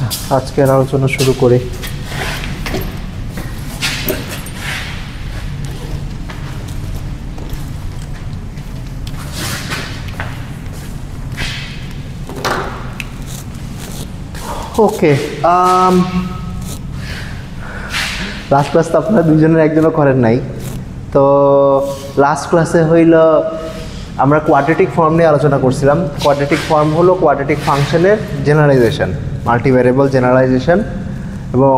আচ্ছা, আজকের আলোচনা শুরু করি। ওকে, লাস্ট ক্লাস তো আপনারা দুজনের একজনও করেন নাই। তো লাস্ট ক্লাসে হইল আমরা কোয়াড্রেটিক ফর্ম নিয়ে আলোচনা করছিলাম। কোয়াড্রেটিক ফর্ম হলো কোয়াড্রেটিক ফাংশনের জেনারেলাইজেশন, মাল্টিভ্যারিয়েবল জেনারেলাইজেশন। এবং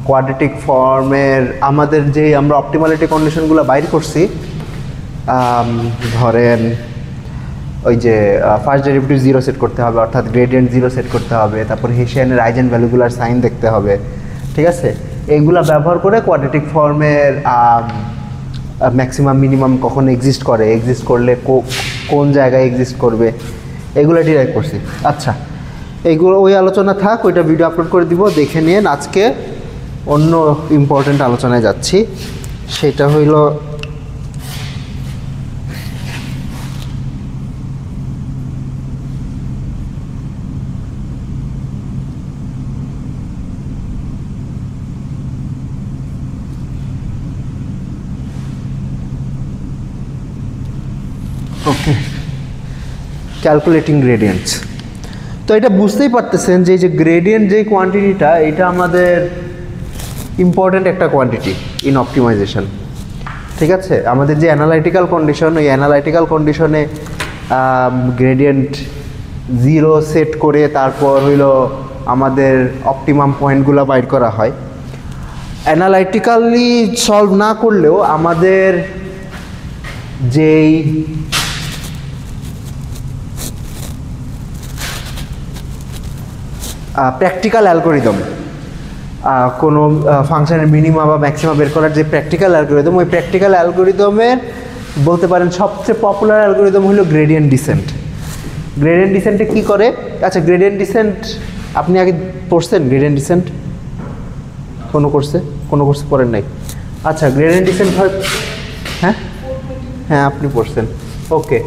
কোয়াড্রেটিক ফর্মের আমাদের যেই আমরা অপটিমালিটি কন্ডিশনগুলো বাইর করছি, ধরেন ওই যে ফার্স্ট ডেরিভেটিভ জিরো সেট করতে হবে, অর্থাৎ গ্রেডিয়েন্ট জিরো সেট করতে হবে, তারপর হেসিয়ানের আইজেন ভ্যালুগুলার সাইন দেখতে হবে, ঠিক আছে? এইগুলা ব্যবহার করে কোয়াড্রেটিক ফর্মের ম্যাক্সিমাম মিনিমাম কখন এক্সিস্ট করে, এক্সিস্ট করলে কোন জায়গায় এক্সিস্ট করবে, এগুলো ডিরাইভ করছি। আচ্ছা, এইগুলো ওই আলোচনা থাক, ওইটা ভিডিও আপলোড করে দিব, দেখে নিন। আজকে অন্য ইম্পর্টেন্ট আলোচনায় যাচ্ছি, সেটা হইল ওকে ক্যালকুলেটিং গ্রেডিয়েন্টস। তো এটা বুঝতেই পারতেছেন যে গ্রেডিয়েন্ট যে কোয়ান্টিটিটা, এটা আমাদের ইম্পর্ট্যান্ট একটা কোয়ান্টিটি ইন অপটিমাইজেশন, ঠিক আছে? আমাদের যে অ্যানালাইটিক্যাল কন্ডিশন, ওই অ্যানালাইটিক্যাল কন্ডিশনে গ্রেডিয়েন্ট জিরো সেট করে তারপর হইল আমাদের অপটিমাম পয়েন্টগুলো বাইর করা হয়। অ্যানালাইটিক্যালি সলভ না করলেও আমাদের যেই প্র্যাকটিক্যাল অ্যালগোরিদম, কোনো ফাংশনের মিনিমা বা ম্যাক্সিমা বের করার যে প্র্যাকটিক্যাল অ্যালগোরিদম, ওই প্র্যাকটিক্যাল অ্যালগোরিদমের বলতে পারেন সবচেয়ে পপুলার অ্যালগোরিদম হলো গ্রেডিয়েন্ট ডিসেন্ট। গ্রেডিয়েন্ট ডিসেন্টে কী করে? আচ্ছা, গ্রেডিয়েন্ট ডিসেন্ট আপনি আগে পড়ছেন? গ্রেডিয়েন্ট ডিসেন্ট কোনো কোর্সে পড়েন নাই? আচ্ছা, গ্রেডিয়েন্ট ডিসেন্ট হয়, হ্যাঁ হ্যাঁ আপনি পড়ছেন, ওকে।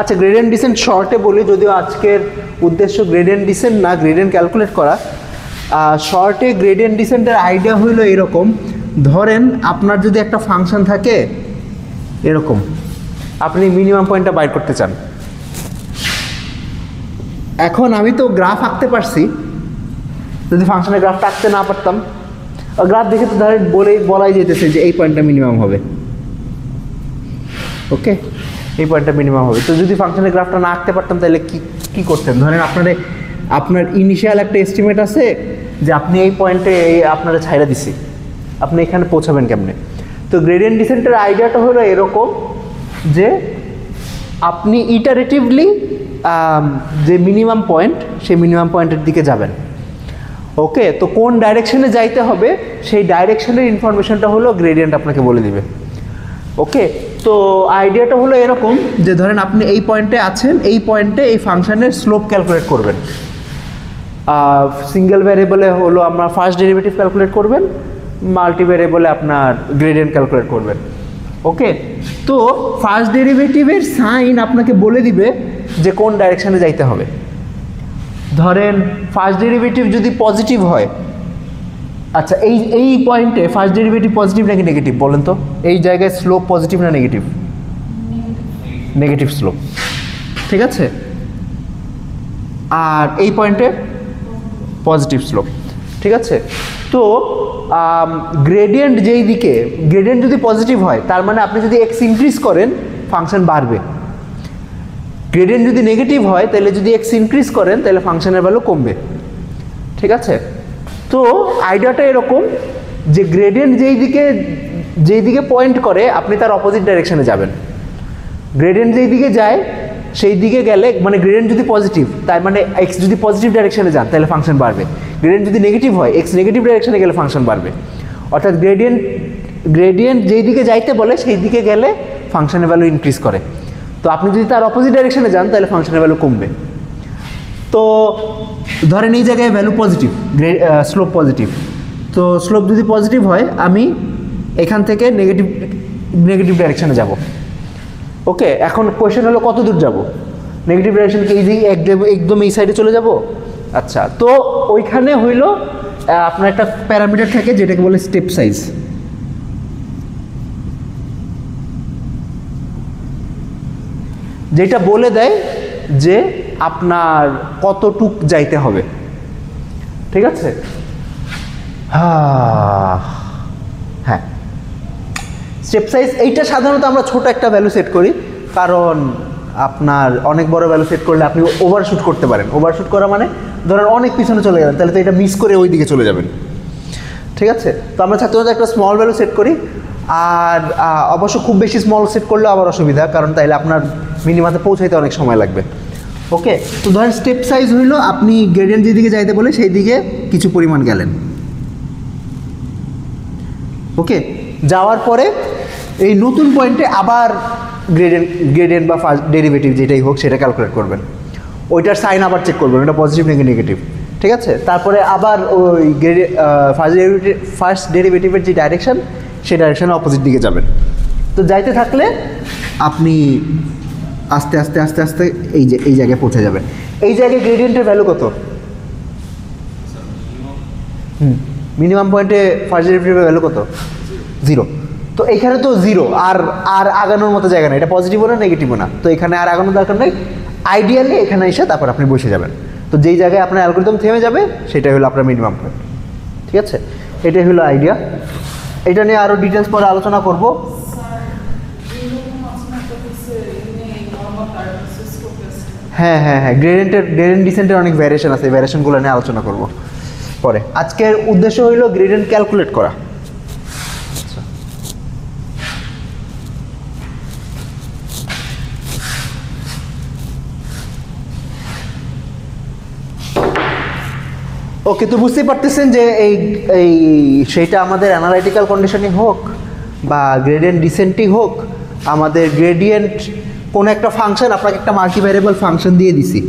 আচ্ছা, গ্রেডিয়েন্ট ডিসেন্ট শর্টে বলি, যদিও আজকের উদ্দেশ্য গ্রেডিয়েন্ট ডিসেন্ট না, গ্রেডিয়েন্ট ক্যালকুলেট করা। শর্টে গ্রেডিয়েন্ট ডিসেন্টের আইডিয়া হইলো এরকম: ধরেন আপনার যদি একটা ফাংশন থাকে এরকম, আপনি মিনিমাম পয়েন্টটা বাইর করতে চান। এখন আমি তো গ্রাফ আঁকতে পারছি, যদি ফাংশনের গ্রাফটা আঁকতে না পারতাম, গ্রাফ দেখে তো ধরেন বলাই যেতেছে যে এই পয়েন্টটা মিনিমাম হবে, ওকে, এই পয়েন্টটা মিনিমাম হবে। তো যদি ফাংশনের গ্রাফটা না আঁকতে পারতাম তাহলে কী করতেন? ধরেন আপনার ইনিশিয়াল একটা এস্টিমেট আছে যে আপনি এই পয়েন্টে আপনারা ছাইড়া দিছি, আপনি এখানে পৌঁছাবেন কেমনে? তো গ্রেডিয়েন্ট ডিসেন্টের আইডিয়াটা হলো এরকম যে আপনি ইটারেটিভলি যে মিনিমাম পয়েন্ট, সেই মিনিমাম পয়েন্টের দিকে যাবেন, ওকে। তো কোন ডাইরেকশনে যাইতে হবে সেই ডাইরেকশনের ইনফরমেশনটা হলো গ্রেডিয়েন্ট আপনাকে বলে দিবে, ওকে। তো আইডিয়াটা হলো এরকম যে ধরেন আপনি এই পয়েন্টে আছেন, এই পয়েন্টে এই ফাংশনের স্লোপ ক্যালকুলেট করবেন। সিঙ্গেল ভ্যারিয়েবলে হলো আমরা ফার্স্ট ডেরিভেটিভ ক্যালকুলেট করবেন, মাল্টি ভ্যারিয়েবলে আপনার গ্রেডিয়েন্ট ক্যালকুলেট করবেন, ওকে। তো ফার্স্ট ডেরিভেটিভের সাইন আপনাকে বলে দিবে যে কোন ডাইরেকশনে যাইতে হবে। ধরেন ফার্স্ট ডেরিভেটিভ যদি পজিটিভ হয়, আচ্ছা এই পয়েন্টে ফার্স্ট ডেরিভেটিভ পজিটিভ নাকি নেগেটিভ বলেন তো? এই জায়গায় স্লোপ পজিটিভ না নেগেটিভ? নেগেটিভ স্লোপ, ঠিক আছে। আর এই পয়েন্টে পজিটিভ স্লোপ, ঠিক আছে। তো গ্রেডিয়েন্ট যেই দিকে, গ্রেডিয়েন্ট যদি পজিটিভ হয় তার মানে আপনি যদি এক্স ইনক্রিজ করেন ফাংশন বাড়বে। গ্রেডিয়েন্ট যদি নেগেটিভ হয় তাহলে যদি এক্স ইনক্রিজ করেন তাহলে ফাংশনের ভ্যালু কমবে, ঠিক আছে। তো আইডিয়াটা এরকম যে গ্রেডিয়েন্ট যেই দিকে পয়েন্ট করে আপনি তার অপোজিট ডাইরেকশনে যাবেন। গ্রেডিয়েন্ট যেই দিকে যায় সেই দিকে গেলে, মানে গ্রেডিয়েন্ট যদি পজিটিভ তার মানে এক্স যদি পজিটিভ ডাইরেকশনে যান তাহলে ফাংশন বাড়বে। গ্রেডিয়েন্ট যদি নেগেটিভ হয়, এক্স নেগেটিভ ডাইরেকশনে গেলে ফাংশন বাড়বে। অর্থাৎ গ্রেডিয়েন্ট যেই দিকে যাইতে বলে সেই দিকে গেলে ফাংশনের ভ্যালু ইনক্রিজ করে। তো আপনি যদি তার অপোজিট ডাইরেকশনে যান তাহলে ফাংশনের ভ্যালু কমবে। তো ধরেন এই জায়গায় ভ্যালু পজিটিভ, স্লোপ পজিটিভ। তো স্লোপ যদি পজিটিভ হয় আমি এখান থেকে নেগেটিভ ডাইরেকশনে যাব, ওকে। এখন কোয়েশ্চেন হলো কত দূর যাব? নেগেটিভ ডাইরেকশন কি এই যে একদম এই সাইডে চলে যাব আচ্ছা, তো ওইখানে হইল আপনার একটা প্যারামিটার থাকে যেটাকে বলে স্টেপ সাইজ। যেটা বলে দেয় যে আপনার কতটুক যাইতে হবে, ঠিক আছে? হ্যাঁ, স্টেপ সাইজ এইটা সাধারণত আমরা ছোট একটা ভ্যালু সেট করি, কারণ আপনার অনেক বড় ভ্যালু সেট করলে আপনি ওভারশুট করতে পারেন। ওভারশুট করা মানে ধরেন অনেক পিছনে চলে গেলেন, তাহলে তো এটা মিস করে ওই দিকে চলে যাবেন, ঠিক আছে? তো আমরা ছাত্রদের একটা স্মল ভ্যালু সেট করি, আর অবশ্য খুব বেশি স্মল সেট করলে আবার অসুবিধা, কারণ তাইলে আপনার মিনিমাতে পৌঁছাইতে অনেক সময় লাগবে। ওকে, তো ধরেন স্টেপ সাইজ হইল আপনি গ্রেডিয়েন্ট যেদিকে যাইতে বলে সেই দিকে কিছু পরিমাণ গেলেন। ওকে, যাওয়ার পরে এই নতুন পয়েন্টে আবার গ্রেডিয়েন্ট বা ফার্স্ট ডেরিভেটিভ যেটাই হোক সেটা ক্যালকুলেট করবেন। ওইটার সাইন আবার চেক করবেন, ওটা পজিটিভ নাকি নেগেটিভ, ঠিক আছে? তারপরে আবার ওই ফার্স্ট ডেরিভেটিভের যে ডাইরেকশন সেই ডাইরেকশনে অপোজিট দিকে যাবেন। তো যাইতে থাকলে আপনি আস্তে আস্তে আস্তে আস্তে এই জায়গায় পৌঁছে যাবেন। এই জায়গায় গ্রেডিয়েন্টের ভ্যালু কত? মিনিমাম পয়েন্টে ফার্স্ট ডেরিভেটিভের ভ্যালু কত? 0। তো এখানে তো 0, আর আগানোর মতো জায়গা নেই, এটা পজিটিভও না নেগেটিভও না, তো এখানে আর আগানোর দরকার নেই। আইডিয়ালি এখানে এসে তারপর আপনি বসে যাবেন। তো যেই জায়গায় আপনার অ্যালগরিদম থেমে যাবে সেটাই হলো আপনার মিনিমাম পয়েন্ট, ঠিক আছে? এটাই হলো আইডিয়া। এটা নিয়ে আরও ডিটেলস পরে আলোচনা করব। হ্যাঁ হ্যাঁ হ্যাঁ, গ্রেডিয়েন্ট ডিসেন্টের অনেক ভ্যারিয়েশন আছে, ভ্যারিয়েশনগুলো নিয়ে আলোচনা করব পরে। আজকের উদ্দেশ্য হইল গ্রেডিয়েন্ট ক্যালকুলেট করা। ওকে, তো বুঝতেই পারতেছেন যে এই সেইটা আমাদের অ্যানালাইটিক্যাল কন্ডিশনিং হোক বা গ্রেডিয়েন্ট ডিসেন্টই হোক, আমাদের গ্রেডিয়েন্ট কোনো একটা ফাংশন, আপনাকে একটা মাল্টিভ্যারিয়েবল ফাংশন দিয়ে দিছি,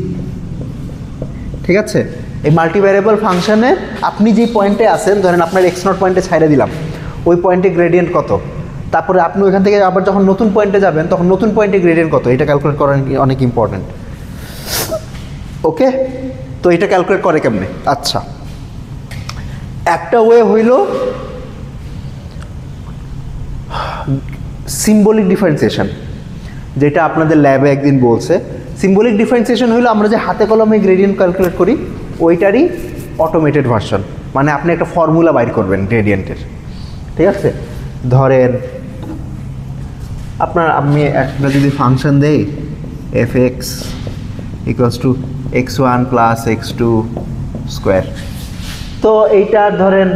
ঠিক আছে? এই মাল্টিভ্যারিয়েবল ফাংশনে আপনি যেই পয়েন্টে আছেন, ধরেন আপনার x0 পয়েন্টে ছাইড়ে দিলাম, ওই পয়েন্টে গ্রেডিয়েন্ট কত, তারপরে আপনি ওইখান থেকে আবার যখন নতুন পয়েন্টে যাবেন তখন নতুন পয়েন্টে গ্রেডিয়েন্ট কত, এটা ক্যালকুলেট করা অনেক ইম্পর্টেন্ট। ওকে, তো এটা ক্যালকুলেট করে কেমনে? আচ্ছা, একটা ওয়ে হইল সিম্বলিক ডিফারেন্সিয়েশন, যেটা আপনাদের ল্যাবে একদিন বলছে। সিম্বলিক ডিফারেন্সিয়েশন হইলো আমরা যে হাতে কলমে গ্রেডিয়েন্ট ক্যালকুলেট করি ওইটারই অটোমেটেড ভার্সন, মানে আপনি একটা ফর্মুলা বাইর করবেন গ্রেডিয়েন্টের, ঠিক আছে? ধরেন আমি একটা যদি ফাংশন দেই f(x) = x1 + x2 স্কোয়ার, তো এইটার ধরেন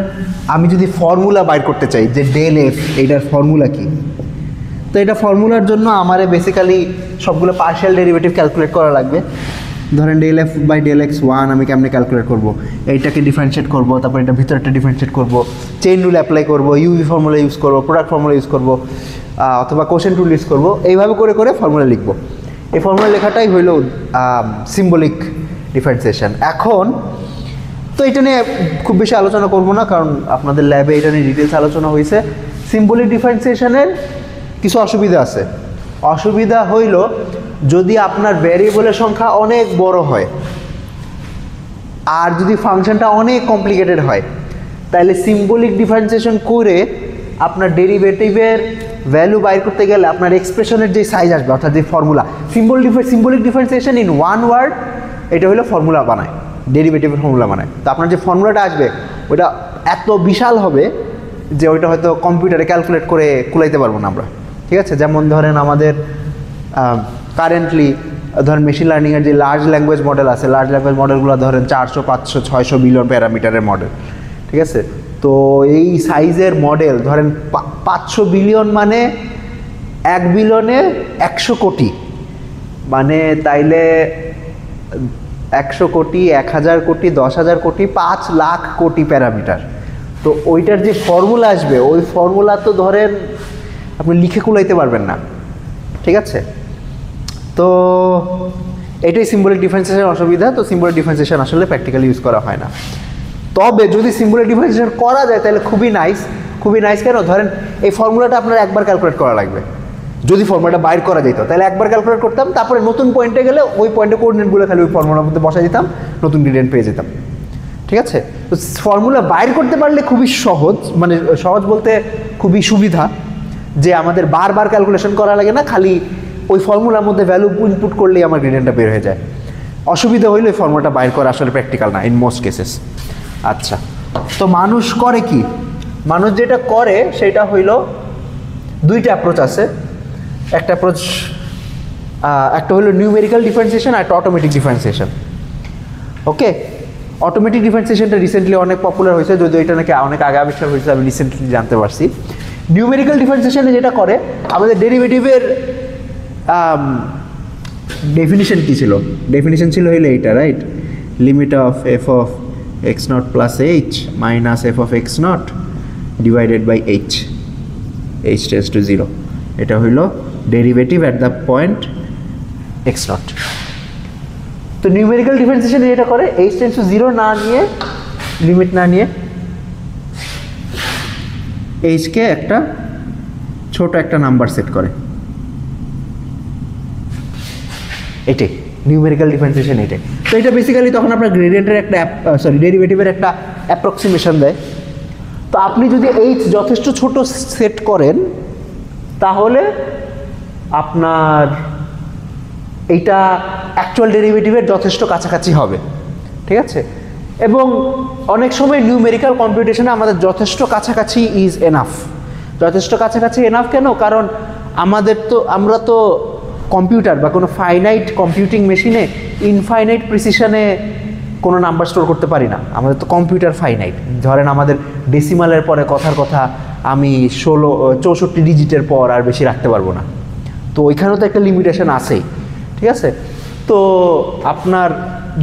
আমি যদি ফর্মুলা বাইর করতে চাই যে ডেল এফ, এইটার ফর্মুলা কি, তো এটা ফর্মুলার জন্য আমারে বেসিক্যালি সবগুলো পার্শিয়াল ডেরিভেটিভ ক্যালকুলেট করা লাগবে। ধরেন del F by del x1 আমি কেমনে ক্যালকুলেট করব, এইটাকে ডিফারেন্সিয়েট করব, তারপর এটা ভিতরটা ডিফারেন্সিয়েট করব, চেইন রুল অ্যাপ্লাই করব, ইউভি ফর্মুলা ইউজ করব, প্রোডাক্ট ফর্মুলা ইউজ করব, অথবা কোশেন্ট রুল ইউজ করব, এইভাবে করে করে ফর্মুলা লিখব। এই ফর্মুলা লেখাটাই হইল সিম্বলিক ডিফারেন্সিয়েশন। এখন তো এটা নিয়ে খুব বেশি আলোচনা করব না, কারণ আপনাদের ল্যাবে এটা নিয়ে ডিটেলস আলোচনা হয়েছে। সিম্বলিক ডিফারেন্সিয়েশনের কিছু অসুবিধা আছে। অসুবিধা হইল যদি আপনার ভ্যারিয়েবলের সংখ্যা অনেক বড় হয় আর যদি ফাংশনটা অনেক কমপ্লিকেটেড হয়, তাহলে সিম্বলিক ডিফারেন্সিয়েশন করে আপনার ডেরিভেটিভের ভ্যালু বাইর করতে গেলে আপনার এক্সপ্রেশনের যে সাইজ আসবে, অর্থাৎ যে formula, symbolic differentiation in one word, এটা হলো ফর্মুলা বানায়, ডেরিভেটিভের ফর্মুলা বানায়। তো আপনার যে ফর্মুলাটা আসবে ওটা এত বিশাল হবে যে ওইটা হয়তো কম্পিউটারে ক্যালকুলেট করে কুলাইতে পারবো না আমরা, ঠিক আছে? যেমন ধরেন আমাদের কারেন্টলি ধরেন মেশিন লার্নিংয়ের যে লার্জ ল্যাঙ্গুয়েজ মডেল আছে, লার্জ ল্যাঙ্গুয়েজ মডেলগুলো ধরেন 400, 500, 600 বিলিয়ন প্যারামিটারের মডেল, ঠিক আছে? তো এই সাইজের মডেল ধরেন 500 বিলিয়ন মানে 1 বিলিয়নে 100 কোটি, মানে তাইলে 100 কোটি, 1000 কোটি, 10,000 কোটি, 5 লাখ কোটি প্যারামিটার। তো ওইটার যে ফর্মুলা আসবে, ওই ফর্মুলা তো ধরেন আপনি লিখে কুলাইতে পারবেন না, ঠিক আছে? তো এটাই সিম্বলিক ডিফারেন্সিয়েশনের অসুবিধা। তো সিম্বলিক ডিফারেন্সিয়েশন আসলে প্র্যাকটিক্যালি ইউজ করা হয় না। তবে যদি সিম্বলিক ডিফারেন্সিয়েশন করা যায় তাহলে খুবই নাইস, খুবই নাইস। কেন? ধরেন এই ফর্মুলাটা আপনার একবার ক্যালকুলেট করা লাগবে, যদি ফর্মুলাটা বাইর করা যেত তাহলে একবার ক্যালকুলেট করতাম, তারপরে নতুন পয়েন্টে গেলে ওই পয়েন্টে কোঅর্ডিনেটগুলো খালি ওই ফর্মুলার মধ্যে বসাই দিতাম, নতুন গ্রেডিয়েন্ট পেয়ে যেতাম। ঠিক আছে, তো ফর্মুলা বাইর করতে পারলে খুবই সহজ, মানে সহজ বলতে খুবই সুবিধা, যে আমাদের বারবার ক্যালকুলেশন করা লাগে না, খালি ওই ফর্মুলার মধ্যে ভ্যালু ইনপুট করলেই আমার গ্রেডিয়েন্টটা বের হয়ে যায়। অসুবিধা হইলে ওই ফর্মুলাটা বাইর করা আসলে প্র্যাকটিক্যাল না ইন মোস্ট কেসেস। আচ্ছা, তো মানুষ করে কি? মানুষ যেটা করে সেটা হইল দুইটা অ্যাপ্রোচ আছে। একটা অ্যাপ্রোচ, একটা হলো নিউমেরিক্যাল ডিফারেন্সিয়েশন আর একটা অটোমেটিক ডিফারেন্সিয়েশন। ওকে, অটোমেটিক ডিফারেন্সিয়েশনটা রিসেন্টলি অনেক পপুলার হয়েছে, যদিও এটা নাকি অনেক আগে আবিষ্কার হয়েছে, আমি রিসেন্টলি জানতে পারছি। নিউমেরিক্যাল ডিফারেন্সিয়েশনে যেটা করে, আমাদের ডেরিভেটিভের ডেফিনিশন কী ছিল? ডেফিনিশন ছিল হইলে এইটা, right? Limit of f of x naught plus h minus f of x naught divided by h, h tends to 0। এটা হইল derivative at the point x naught. তো নিউমেরিক্যাল ডিফারেন্সিয়েশনে যেটা করে, এইচ টেন্ডস টু 0 না নিয়ে, লিমিট না নিয়ে, এইচকে একটা ছোট একটা নাম্বার সেট করে। এটাই নিউমেরিক্যাল ডিফারেন্সিয়েশন, এটাই। তো এটা বেসিক্যালি তখন আপনার গ্রেডিয়েন্টের একটা ডেরিভেটিভের একটা অ্যাপ্রক্সিমেশন দেয়। তো আপনি যদি এইচ যথেষ্ট ছোট সেট করেন তাহলে আপনার এইটা অ্যাকচুয়াল ডেরিভেটিভের যথেষ্ট কাছাকাছি হবে। ঠিক আছে, এবং অনেক সময় নিউমেরিক্যাল কম্পিউটেশনে আমাদের যথেষ্ট কাছাকাছি ইজ এনাফ। যথেষ্ট কাছাকাছি এনাফ কেন? কারণ আমরা তো কম্পিউটার বা কোনো ফাইনাইট কম্পিউটিং মেশিনে ইনফাইনাইট প্রিসিশনে কোনো নাম্বার স্টোর করতে পারি না। আমাদের তো কম্পিউটার ফাইনাইট। ধরেন আমাদের ডেসিমালের পরে কথার কথা আমি 64 ডিজিটের পর আর বেশি রাখতে পারবো না। তো ওইখানেও তো একটা লিমিটেশন আছেই। ঠিক আছে, তো আপনার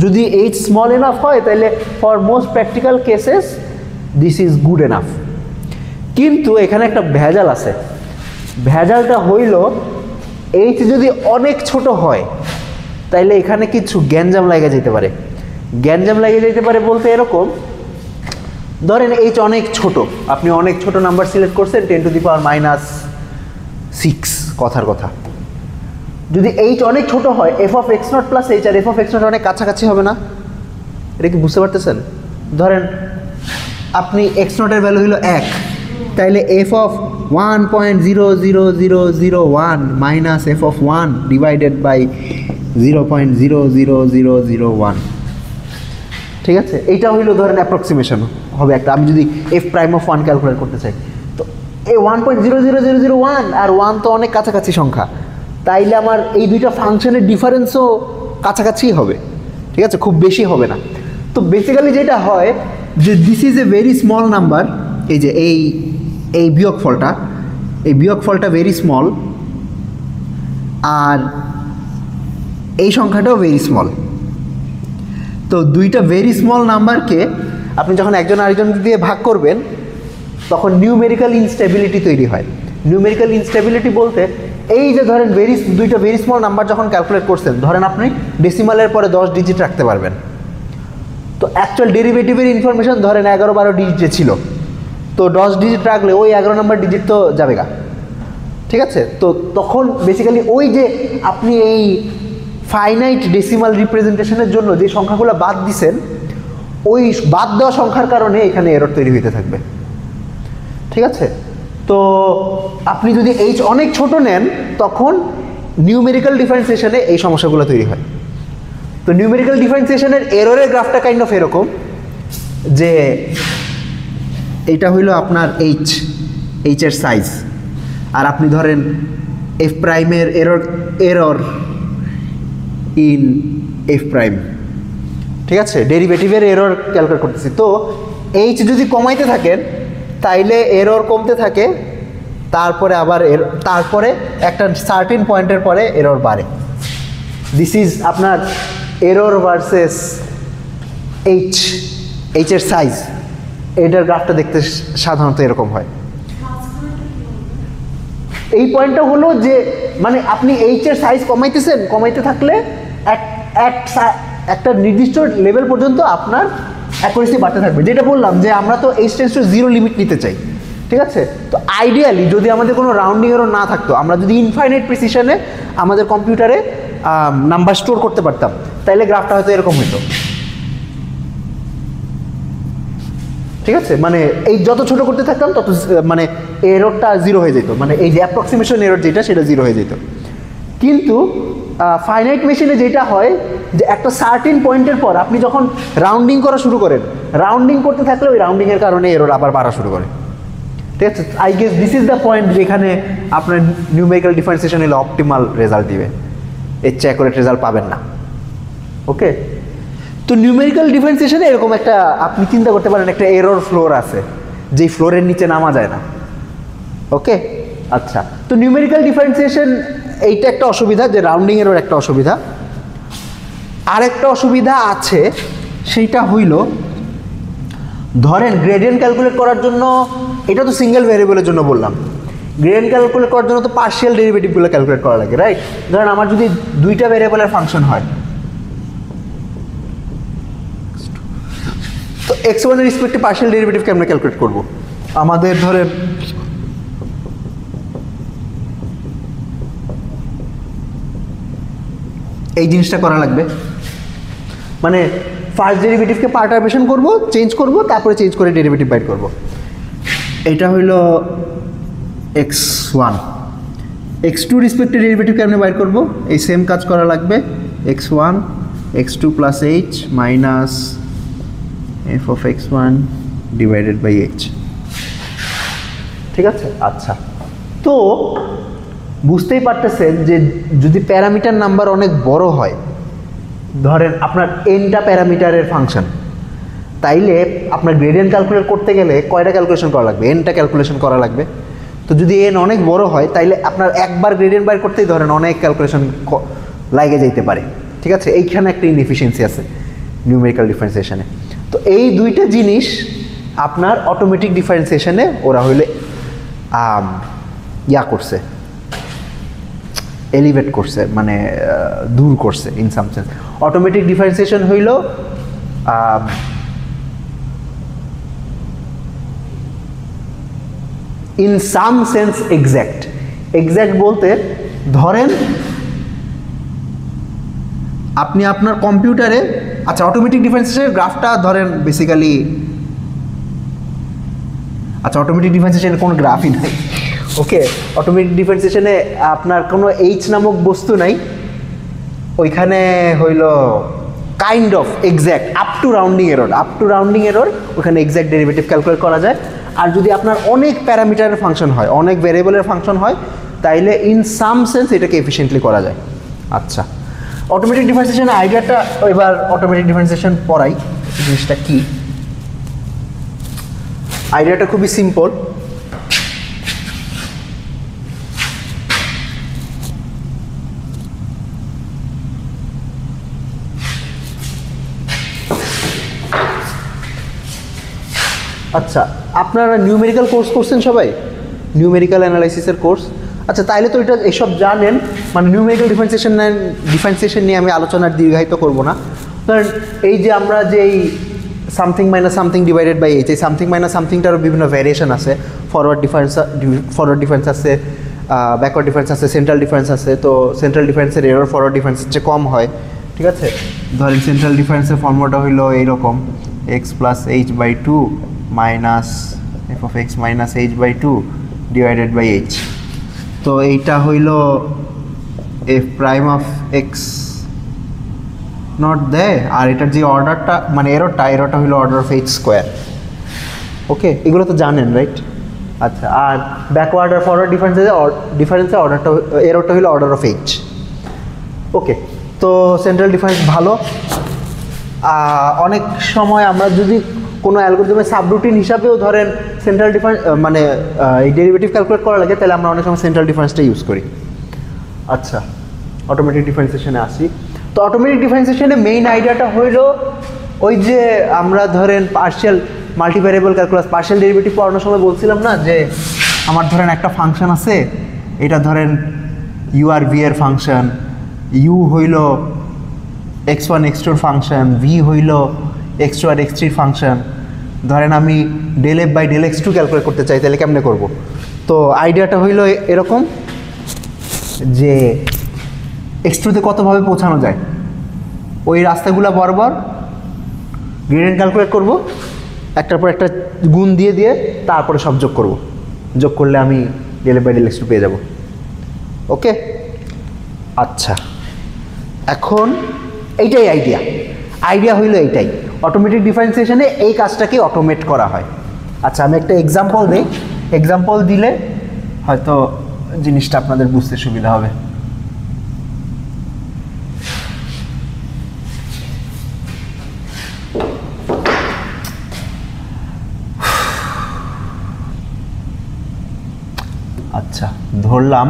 যদি এইচ স্মল এনাফ হয় তাহলে for most practical cases this is good enough. কিন্তু এখানে একটা ভেজাল আছে। ভেজালটা হইল এইচ যদি অনেক ছোট হয় তাইলে এখানে কিছু গ্যাঞ্জাম লাগে যেতে পারে। গ্যাঞ্জাম লাগে যেতে পারে বলতে এরকম, ধরেন এইচ অনেক ছোট, আপনি অনেক ছোট নাম্বার সিলেক্ট করছেন 10⁻⁶ কথার কথা। যদি এইচ অনেক ছোট হয়, f of x naught plus h আর এফ অফ এক্স নট অনেক কাছাকাছি হবে না? এটা কি বুঝতে পারতেছেন? ধরেন আপনি এক্স নটের ভ্যালু হলো 1, তাইলে f of 1.00001 minus f of 1 divided by 0.00001। ঠিক আছে, এইটা হইলো ধরেন অ্যাপ্রক্সিমেশন হবে একটা। আমি যদি এফ প্রাইম অফ 1 ক্যালকুলেট করতে চাই, তো এই 1.00001 আর 1 তো অনেক কাছাকাছি সংখ্যা, তাইলে আমার এই দুইটা ফাংশনের ডিফারেন্সও কাছাকাছি হবে। ঠিক আছে, খুব বেশি হবে না। তো বেসিক্যালি যেটা হয় যে this is a very small number, এই যে এই বিয়োগফলটা ভেরি স্মল, আর এই সংখ্যাটাও ভেরি স্মল। তো দুইটা ভেরি স্মল নাম্বারকে আপনি যখন একজন আরেকজন দিয়ে ভাগ করবেন তখন নিউমেরিক্যাল ইনস্টেবিলিটি তৈরি হয়। নিউমেরিক্যাল ইনস্টেবিলিটি বলতে এই যে ধরেন দুইটা ভেরি স্মল নাম্বার যখন ক্যালকুলেট করছেন, ধরেন আপনি ডেসিমালের পরে 10 ডিজিট রাখতে পারবেন, তো অ্যাকচুয়াল ডেরিভেটিভের ইনফরমেশন ধরেন 11-12 ডিজিটে ছিল, তো 10 ডিজিট রাখলে ওই 11 নম্বর ডিজিট তো যাবে গা। ঠিক আছে, তো তখন বেসিক্যালি ওই যে আপনি এই ফাইনাইট ডেসিমাল রিপ্রেজেন্টেশনের জন্য যে সংখ্যাগুলো বাদ দিছেন, ওই বাদ দেওয়া সংখ্যার কারণে এখানে এরর তৈরি হইতে থাকবে। ঠিক আছে, তো আপনি যদি এইচ অনেক ছোট নেন তখন নিউমেরিক্যাল ডিফারেন্সিয়েশনে এই সমস্যাগুলো তৈরি হয়। তো নিউমেরিক্যাল ডিফারেন্সিয়েশনের এররের গ্রাফটা কাইন্ড অফ এরকম যে এইটা হইল আপনার এইচের সাইজ, আর আপনি ধরেন এফ প্রাইমের এরর ইন এফ প্রাইম। ঠিক আছে, ডেরিভেটিভের এরর ক্যালকুলেট করতেছি। তো এইচ যদি কমাইতে থাকেন তাইলে এরর কমতে থাকে, তারপরে একটা সার্টেন পয়েন্টের পরে এরর বাড়ে। দিস ইজ আপনার এরর ভার্সেস এইচের সাইজ। এটার গ্রাফটা দেখতে সাধারণত এরকম হয়। এই পয়েন্টটা হলো যে মানে আপনি এইচের সাইজ কমাইতে থাকলে একটা নির্দিষ্ট লেভেল পর্যন্ত আপনার অ্যাকুরেসি বাড়তে থাকবে। যেটা বললাম যে আমরা তো এইচ টেন্ডস টু 0 লিমিট নিতে চাই। ঠিক আছে? তো আইডিয়ালি যদি আমাদের কোনো রাউন্ডিং এরর না থাকতো, আমরা যদি ইনফাইনাইট প্রিসিশনে আমাদের কম্পিউটারে নাম্বার স্টোর করতে পারতাম, তাইলে গ্রাফটা হয়তো এরকম হতো। ঠিক আছে, মানে এই যত ছোট করতে থাকতাম তত মানে এররটা জিরো হয়ে যেত, মানে এই যে অ্যাপ্রক্সিমেশন এরর যেটা সেটা জিরো হয়ে যেত। কিন্তু ফাইনাইট মেশিনে যেটা হয় যে একটা সার্টেন পয়েন্টের পর আপনি যখন রাউন্ডিং করা শুরু করেন, রাউন্ডিং করতে থাকলে ওই রাউন্ডিংয়ের কারণে এরর আবার বাড়া শুরু করে। ঠিক আছে, I guess this is the point যেখানে আপনার নিউমেরিক্যাল ডিফারেন্সিয়েশন হলে অপটিমাল রেজাল্ট দিবে, এর চেয়ে অ্যাকুরেট রেজাল্ট পাবেন না। ওকে, তো নিউমেরিক্যাল ডিফারেন্সিয়েশনে এরকম একটা আপনি চিন্তা করতে পারেন একটা এরর ফ্লোর আছে যেই ফ্লোরের নিচে নামা যায় না। ওকে, আচ্ছা, তো নিউমেরিক্যাল ডিফারেন্সিয়েশন এইটা একটা অসুবিধা, যে রাউন্ডিং এরর একটা অসুবিধা। আরেকটা অসুবিধা আছে, সেইটা হইল ধরেন গ্রেডিয়েন্ট ক্যালকুলেট করার জন্য, এটা তো সিঙ্গেল ভ্যারিয়েবলের জন্য বললাম, গ্রেডিয়েন্ট ক্যালকুলেট করার জন্য তো পার্শিয়াল ডেরিভেটিভগুলো ক্যালকুলেট করা লাগে, রাইট? ধরেন আমার যদি দুইটা ভ্যারিয়েবলের ফাংশন হয়, তো x1 এর রেসপেক্টে পার্শিয়াল ডেরিভেটিভ কেমনে ক্যালকুলেট করব? আমাদের ধরেন এই জিনিসটা করা লাগবে, মানে ফার্স্ট ডেরিভেটিভকে পার্টারবেশন করব, চেঞ্জ করব, তারপরে চেঞ্জ করে ডেরিভেটিভ বাইট করব। এটা হইল x1, x2 রেসপেক্টে ডেরিভেটিভ কেমনে বাইট করব? এই সেম কাজ করা লাগবে, x1 x2 plus h minus f of x1 divided by h। ঠিক আছে, আচ্ছা, তো বুঝতেই পারতেছেন যে যদি প্যারামিটার নাম্বার অনেক বড় হয়, ধরেন আপনার এনটা প্যারামিটারের ফাংশন, তাইলে আপনার গ্রেডিয়েন্ট ক্যালকুলেট করতে গেলে কয়টা ক্যালকুলেশন করা লাগবে? এনটা ক্যালকুলেশন করা লাগবে। তো যদি এন অনেক বড় হয়, তাইলে আপনার একবার গ্রেডিয়েন্ট বাইর করতেই ধরেন অনেক ক্যালকুলেশন লাগে যেতে পারে। ঠিক আছে, এইখানে একটা ইনএফিসিয়েন্সি আছে নিউমেরিক্যাল ডিফারেন্সিয়েশনে। তো এই দুইটা জিনিস আপনার অটোমেটিক ডিফারেন্সিয়েশনে ওরা হইলে ইয়া করছে, এলিভেট করছে, মানে দূর করছে in some sense. Automatic differentiation হইল in some sense exact. Exact বলতে ধরেন আপনি আপনার কম্পিউটারে, আচ্ছা, অটোমেটিক ডিফারেন্সিয়েশনের গ্রাফটা ধরেন বেসিক্যালি, আচ্ছা, অটোমেটিক ডিফারেন্সিয়েশনের কোনো গ্রাফই নাই। ওকে, অটোমেটিক ডিফারেন্সিয়েশনে আপনার কোনো এইচ নামক বস্তু নাই, ওইখানে হইল kind of exact up to rounding error, ওখানে এক্স্যাক্ট ডেরিভেটিভ ক্যালকুলেট করা যায়। আর যদি আপনার অনেক প্যারামিটারের ফাংশন হয়, অনেক ভ্যারিয়েবলের ফাংশন হয়, তাইলে ইন সাম সেন্স এটাকে এফিশিয়েন্টলি করা যায়। আচ্ছা, অটোমেটিক ডিফারেন্সিয়েশনের আইডিয়াটা, এবার অটোমেটিক ডিফারেন্সিয়েশন পড়াই, জিনিসটা কি? আইডিয়াটা খুবই সিম্পল। আচ্ছা, আপনারা নিউমেরিক্যাল কোর্স করছেন সবাই, নিউমেরিক্যাল অ্যানালাইসিসের কোর্স? আচ্ছা, তাইলে তো এটা এসব জানেন, মানে নিউমেরিক্যাল ডিফারেন্সিয়েশন নিয়ে আমি আলোচনার দীর্ঘায়িত করব না। কারণ এই যে আমরা যে এই something minus something divided by h, এই সামথিং মাইনাস সামথিংটারও বিভিন্ন ভ্যারিয়েশন আছে, ফরওয়ার্ড ডিফারেন্স আছে, ব্যাকওয়ার্ড ডিফারেন্স আছে, সেন্ট্রাল ডিফারেন্স আছে। তো সেন্ট্রাল ডিফারেন্সের এরর ফরওয়ার্ড ডিফারেন্সের চেয়ে কম হয়। ঠিক আছে, ধরেন সেন্ট্রাল ডিফারেন্সের ফর্মুলাটা হইলো এইরকম, x plus h by two minus f of x minus h by two divided by h. তো এইটা হইল f prime of x naught দেয়, আর এটার যে অর্ডারটা, মানে এররটা হইলো order of h square. Okay, এগুলো তো জানেন, রাইট? আচ্ছা, আর ব্যাকওয়ার্ড আর ফরওয়ার্ড ডিফারেন্সের অর্ডারটা, এররটা হইলো অর্ডার অফ এইচ। ওকে, তো সেন্ট্রাল ডিফারেন্স ভালো। অনেক সময় আমরা যদি কোনো অ্যালগরিদমের সাবরুটিন হিসাবেও ধরেন সেন্ট্রাল ডিফারেন্স, মানে এই ডেরিভেটিভ ক্যালকুলেট করা লাগে, তাহলে আমরা অনেক সময় সেন্ট্রাল ডিফারেন্সটা ইউজ করি। আচ্ছা, অটোমেটিক ডিফারেন্সিয়েশনে আসি। তো অটোমেটিক ডিফারেন্সিয়েশনে মেইন আইডিয়াটা হইল ওই যে আমরা ধরেন partial multivariable calculus, partial derivative পড়ানোর সময় বলছিলাম না যে আমার ধরেন একটা ফাংশন আছে, এটা ধরেন ইউ আর ভি এর ফাংশন, ইউ হইল x1 x2 ফাংশন, ভি হইল x2 আর x3 ফাংশন। ধরেন আমি del F by del x two calculate করতে চাই, তাহলে কেমনে করব? তো আইডিয়াটা হইলো এরকম যে এক্স টুতে কতভাবে পৌঁছানো যায়, ওই রাস্তাগুলো বরাবর গ্রেডিয়েন্ট ক্যালকুলেট করব, একটার পর একটা গুণ দিয়ে দিয়ে তারপরে সব যোগ করব, যোগ করলে আমি del F by del x two পেয়ে যাব। ওকে, আচ্ছা, এখন এইটাই আইডিয়া হইলো এইটাই, অটোমেটিক ডিফারেন্সিয়েশনে এই কাজটাকে অটোমেট করা হয়। আচ্ছা, আমি একটা এক্সাম্পল দিই, এক্সাম্পল দিলে হয়তো জিনিসটা আপনাদের বুঝতে সুবিধা হবে। আচ্ছা, ধরলাম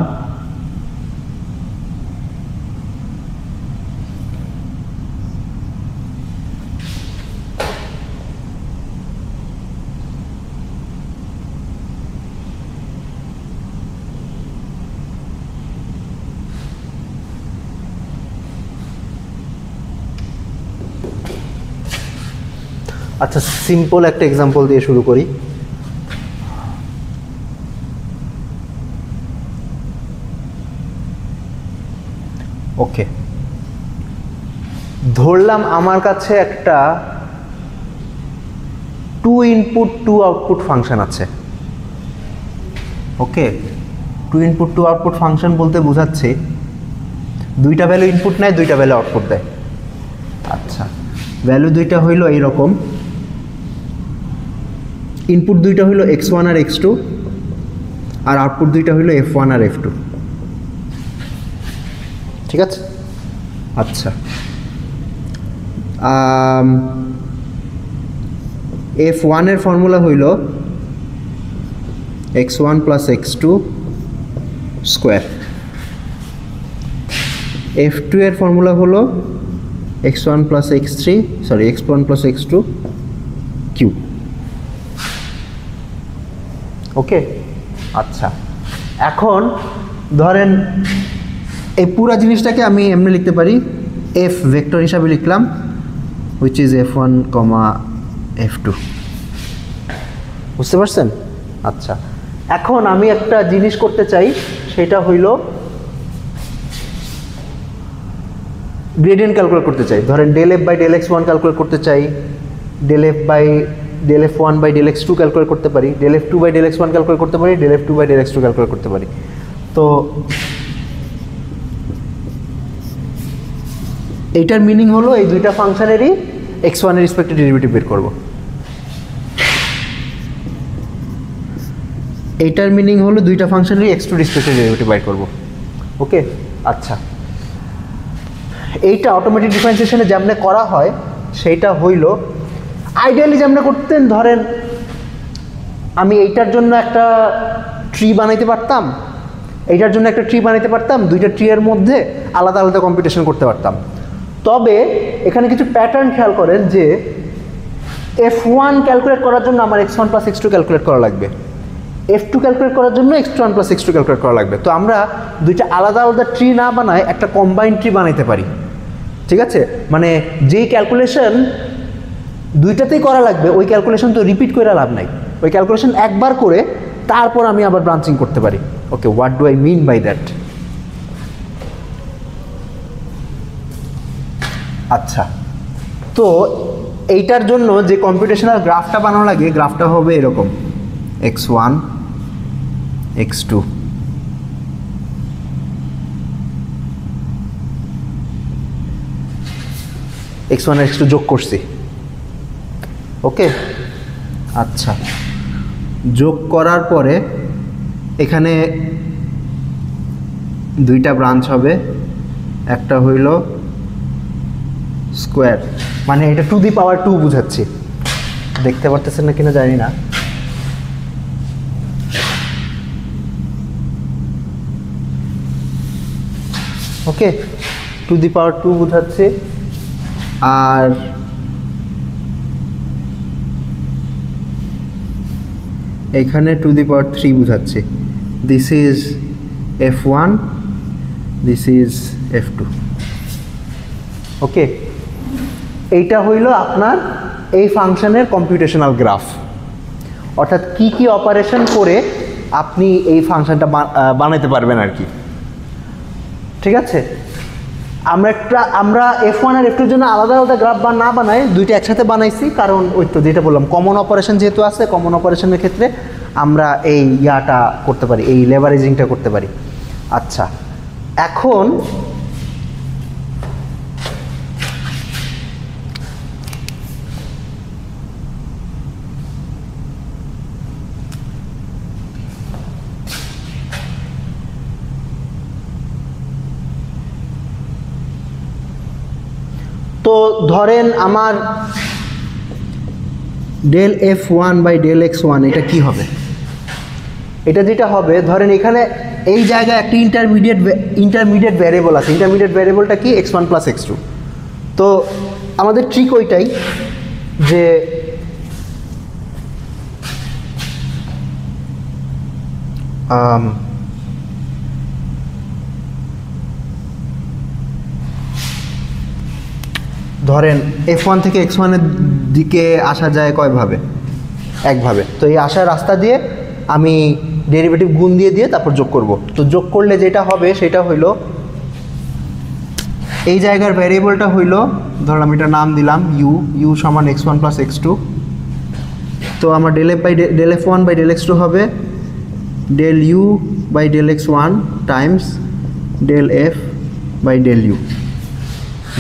আচ্ছা, সিম্পল একটা এক্সাম্পল দিয়ে শুরু করি। ওকে, ধরলাম আমার কাছে একটা 2 ইনপুট 2 আউটপুট ফাংশন আছে। ওকে, 2 ইনপুট 2 আউটপুট ফাংশন বলতে বোঝাচ্ছে দুইটা ভ্যালু ইনপুট নেয়, দুইটা ভ্যালু আউটপুট দেয়। আচ্ছা, ভ্যালু দুইটা হইল এইরকম, ইনপুট দুইটা হইল x1 আর x2, আর আউটপুট দুইটা হইল f1 আর f2। ঠিক আছে? আচ্ছা, f1 এর ফর্মুলা হইল x1 plus x2 square, f2 এর ফর্মুলা হলো x1 plus x3 sorry x1 plus x2 cube. Okay, আচ্ছা, এখন ধরেন এই পুরা জিনিসটাকে আমি এমনি লিখতে পারি, f ভেক্টর হিসাবে লিখলাম, হুইচ ইজ f1, f2। বুঝতে পারছেন? আচ্ছা, এখন আমি একটা জিনিস করতে চাই, সেটা হইল গ্রেডিয়েন্ট ক্যালকুলেট করতে চাই। ধরেন del F by del x one calculate করতে চাই, del F by del f one by del x two calculate করতে পারি, del f two by del x one calculate করতে পারি, del f two by del x two calculate করতে পারি। তো এইটার মিনিং হলো এই দুইটা ফাংশনেরই এক্স ওয়ানের রেসপেক্টে ডেরিভেটিভ বের করব। এইটার মিনিং হলো দুইটা ফাংশনেরই এক্স টু রেসপেক্টে ডেরিভেটিভ বের করব। ওকে, আচ্ছা, এইটা অটোমেটিক ডিফারেন্সিয়েশনে যেমনে করা হয় সেইটা হইল আইডিয়ালি যেমনে করতেন, ধরেন আমি এইটার জন্য একটা ট্রি বানাইতে পারতাম, এইটার জন্য একটা ট্রি বানাইতে পারতাম, দুইটা ট্রি এর মধ্যে আলাদা আলাদা কম্পিটিশন করতে পারতাম। তবে এখানে কিছু প্যাটার্ন খেয়াল করেন যে f1 ক্যালকুলেট করার জন্য আমার x1 প্লাস x2 ক্যালকুলেট করা লাগবে, f2 ক্যালকুলেট করার জন্য x1 প্লাস x2 ক্যালকুলেট করা লাগবে। তো আমরা দুইটা আলাদা আলাদা ট্রি না বানায় একটা কম্বাইন্ড ট্রি বানাইতে পারি। ঠিক আছে, মানে যেই ক্যালকুলেশন দুইটাতেই করা লাগবে ওই ক্যালকুলেশন তো রিপিট করে লাভ নাই, ওই ক্যালকুলেশন একবার করে তারপর আমি আবার ব্রাঞ্চিং করতে পারি। Okay, what do I mean by that? আচ্ছা, তো এইটার জন্য যে কম্পিউটেশনাল গ্রাফটা বানানো লাগে, গ্রাফটা হবে এরকম x1 x2, x1 আর x2 যোগ করছি। ওকে, আচ্ছা, যোগ করার পরে এখানে দুইটা ব্রাঞ্চ হবে, একটা হইল স্কোয়ার, মানে এটা টু দি পাওয়ার 2 বুঝাচ্ছি, দেখতে পারতেছেন না কিনা জানি না। ওকে, টু দি পাওয়ার 2 বুঝাচ্ছে, আর এখানে টু দি পাওয়ার 3 বুঝাচ্ছে। This is f1, this is f2। ওকে, এইটা হইল আপনার এই ফাংশনের কম্পিউটেশনাল গ্রাফ। অর্থাৎ কি কি অপারেশন করে আপনি এই ফাংশনটা বানাইতে পারবেন আর কি। ঠিক আছে, আমরা F1 আর F2 এর জন্য আলাদা আলাদা গ্রাফ না বানাই, দুইটা একসাথে বানাইছি, কারণ ওই তো যেটা বললাম কমন অপারেশন যেহেতু আছে, কমন অপারেশনের ক্ষেত্রে আমরা এই ইয়াটা করতে পারি, এই লেভারেজিংটা করতে পারি। আচ্ছা, এখন তো ধরেন আমার del F1 by del X1 এটা কি হবে? এটা যেটা হবে, ধরেন এখানে এই জায়গায় একটা ইন্টারমিডিয়েট ভ্যারিয়েবল আছে। ইন্টারমিডিয়েট ভ্যারিয়েবলটা কি? x1 plus x2। তো আমাদের ট্রিক ওইটাই যে ধরেন F1 থেকে X1 এর দিকে আসা যায় কয়ভাবে? একভাবে। তো এই আসার রাস্তা দিয়ে আমি ডেরিভেটিভ গুণ দিয়ে তারপর যোগ করব। তো যোগ করলে যেটা হবে সেটা হইল, এই জায়গার ভ্যারিয়েবলটা হইল, ধরলাম এটা নাম দিলাম u সমান x1 প্লাস x2। তো আমার del F1 by del X2 হবে del u by del X1 times del f by del u।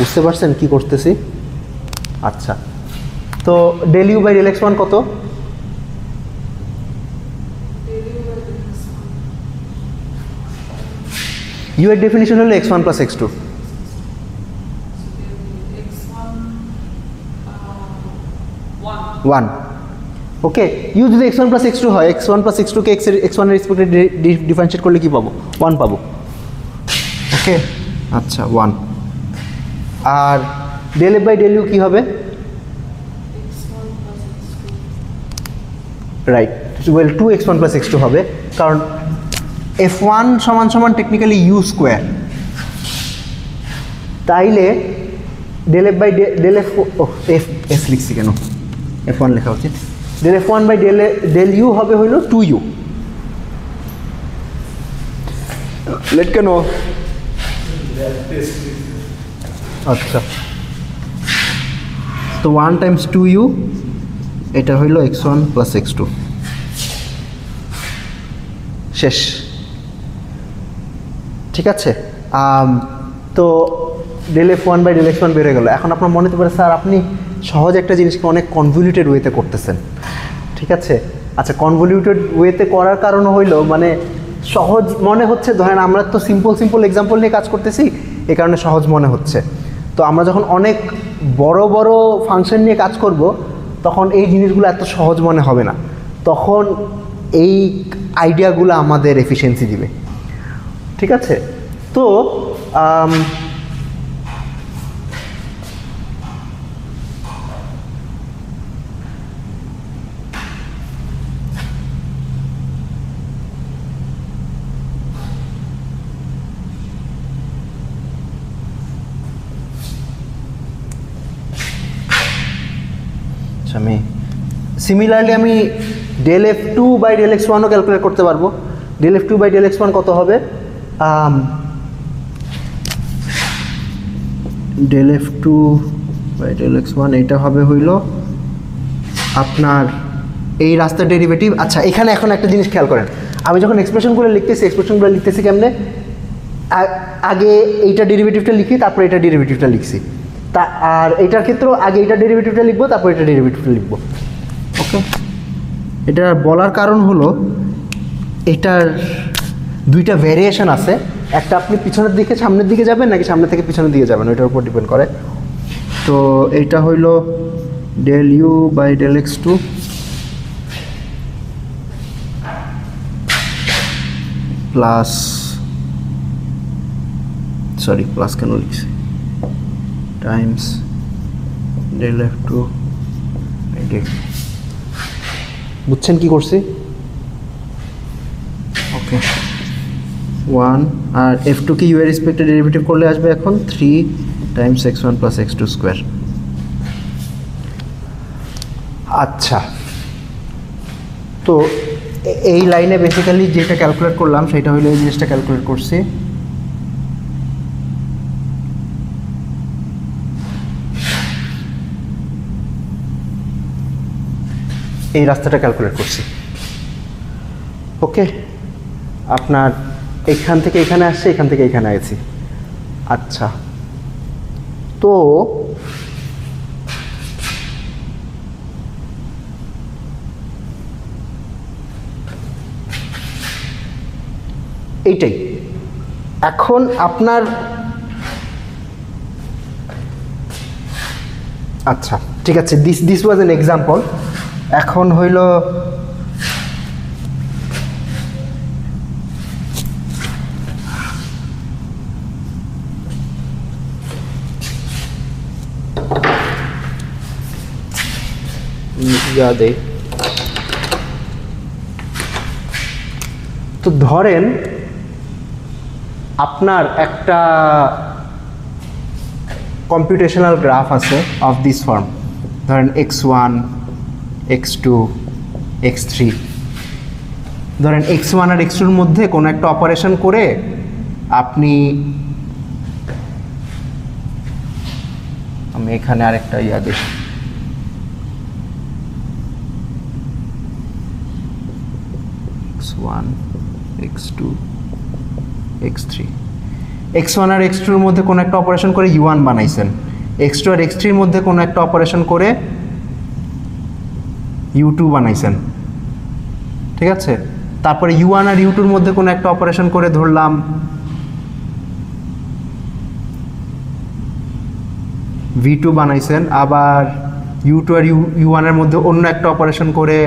বুঝতে পারছেন কি করতেছি? আচ্ছা, তো del you by del X1 কত? ইউ এর ডেফিনিশন হলো x1 plus x2। One. Okay, you যদি x1 প্লাস x2 হয়, x1 প্লাস x2কে x1 এর রেসপেক্টে ডিফারেন্সিয়েট করলে কি পাবো? 1 পাবো। ওকে, আচ্ছা 1। আর del F by del U কী হবে? Right, well 2x1 plus x2 হবে, কারণ F1 সমান সমান টেকনিক্যালি ইউ স্কোয়ার। তাইলে del F by del f f লিখছি কেন? F1 লেখা উচিত। Del F1 by del you হবে হইল 2u। লেট কেন? আচ্ছা, তো 1 টাইমস 2u, এটা হইল x1 প্লাস x2। শেষ। ঠিক আছে, তো del F1 by del X1 বেড়ে গেল। এখন আপনার মনে হতে পারে স্যার আপনি সহজ একটা জিনিসকে অনেক কনভলিউটেড ওয়েতে করতেছেন। ঠিক আছে, আচ্ছা, কনভলিউটেড ওয়েতে করার কারণ হইল মানে সহজ মনে হচ্ছে, ধরেন আমরা তো সিম্পল এক্সাম্পল নিয়ে কাজ করতেছি, এই কারণে সহজ মনে হচ্ছে। তো আমরা যখন অনেক বড় ফাংশন নিয়ে কাজ করব, তখন এই জিনিসগুলো এত সহজ মনে হবে না, তখন এই আইডিয়াগুলো আমাদের এফিশিয়েন্সি দিবে। ঠিক আছে, তো আমি সিমিলারলি আমি ডেল F2 বাই ডেল X1ও ক্যালকুলেট করতে পারবো। Del F2 by del X1 কত হবে? Del F2 by del X1 এটা হবে হইল আপনার এই রাস্তার ডেরিভেটিভ। আচ্ছা, এখানে এখন একটা জিনিস খেয়াল করেন, আমি যখন এক্সপ্রেশনগুলো লিখতেছি কেমনে? আগে এইটা ডেরিভেটিভটা লিখি, তারপর এটা ডেরিভেটিভটা লিখছি। তা আর এটার ক্ষেত্রেও আগে এটা ডেরিভেটিভটা লিখবো, তারপর এটা ডেরিভেটিভটা লিখবো। ওকে, এটা বলার কারণ হলো এটার দুইটা ভ্যারিয়েশন আছে, একটা আপনি পিছনের দিকে সামনের দিকে যাবেন নাকি সামনে থেকে পিছনের দিকে যাবেন, ওইটার উপর ডিপেন্ড করে। তো এইটা হইল del you by del X2 plus, sorry plus কেন লিখছি, টাইমস ডেল F2 ডেল। বুঝছেন কি করছি? ওকে, 1 আর F2 কে ইউ এর রেসপেক্টে ডেরিভেটিভ করলে আসবে এখন 3 Times x1 plus x2 square. আচ্ছা, তো এই লাইনে বেসিক্যালি যেটা ক্যালকুলেট করলাম সেটা হলো এই জিনিসটা ক্যালকুলেট করছি। এই রাস্তাটা ক্যালকুলেট করছি। ওকে, আপনার এখান থেকে এখানে আসছে, এখান থেকে এখানে আছি। আচ্ছা, তো এইটাই এখন আপনার, আচ্ছা ঠিক আছে, দিস ওয়াজ এন এক্সাম্পল। এখন হইল তো ধরেন আপনার একটা কম্পিউটেশনাল গ্রাফ আছে অফ দিস ফর্ম, ধরেন x1 x2 x3। ধরেন x1 আর x2 এর মধ্যে কোনো একটা অপারেশন করে আপনি, আমি এখানে আরেকটা দেখি, x1 x2 x3, x1 আর x2 এর মধ্যে কোনো একটা অপারেশন করে u1 বানাইছেন, x2 আর x3 এর মধ্যে কোনো একটা অপারেশন করে u2 বানাইছেন, ঠিক আছে। তারপরে u1 আর u2 এর মধ্যে কোনো একটা অপারেশন করে ধরলাম v2 বানাইছেন, আবার u2 আর u1 এর মধ্যে অন্য একটা অপারেশন করে,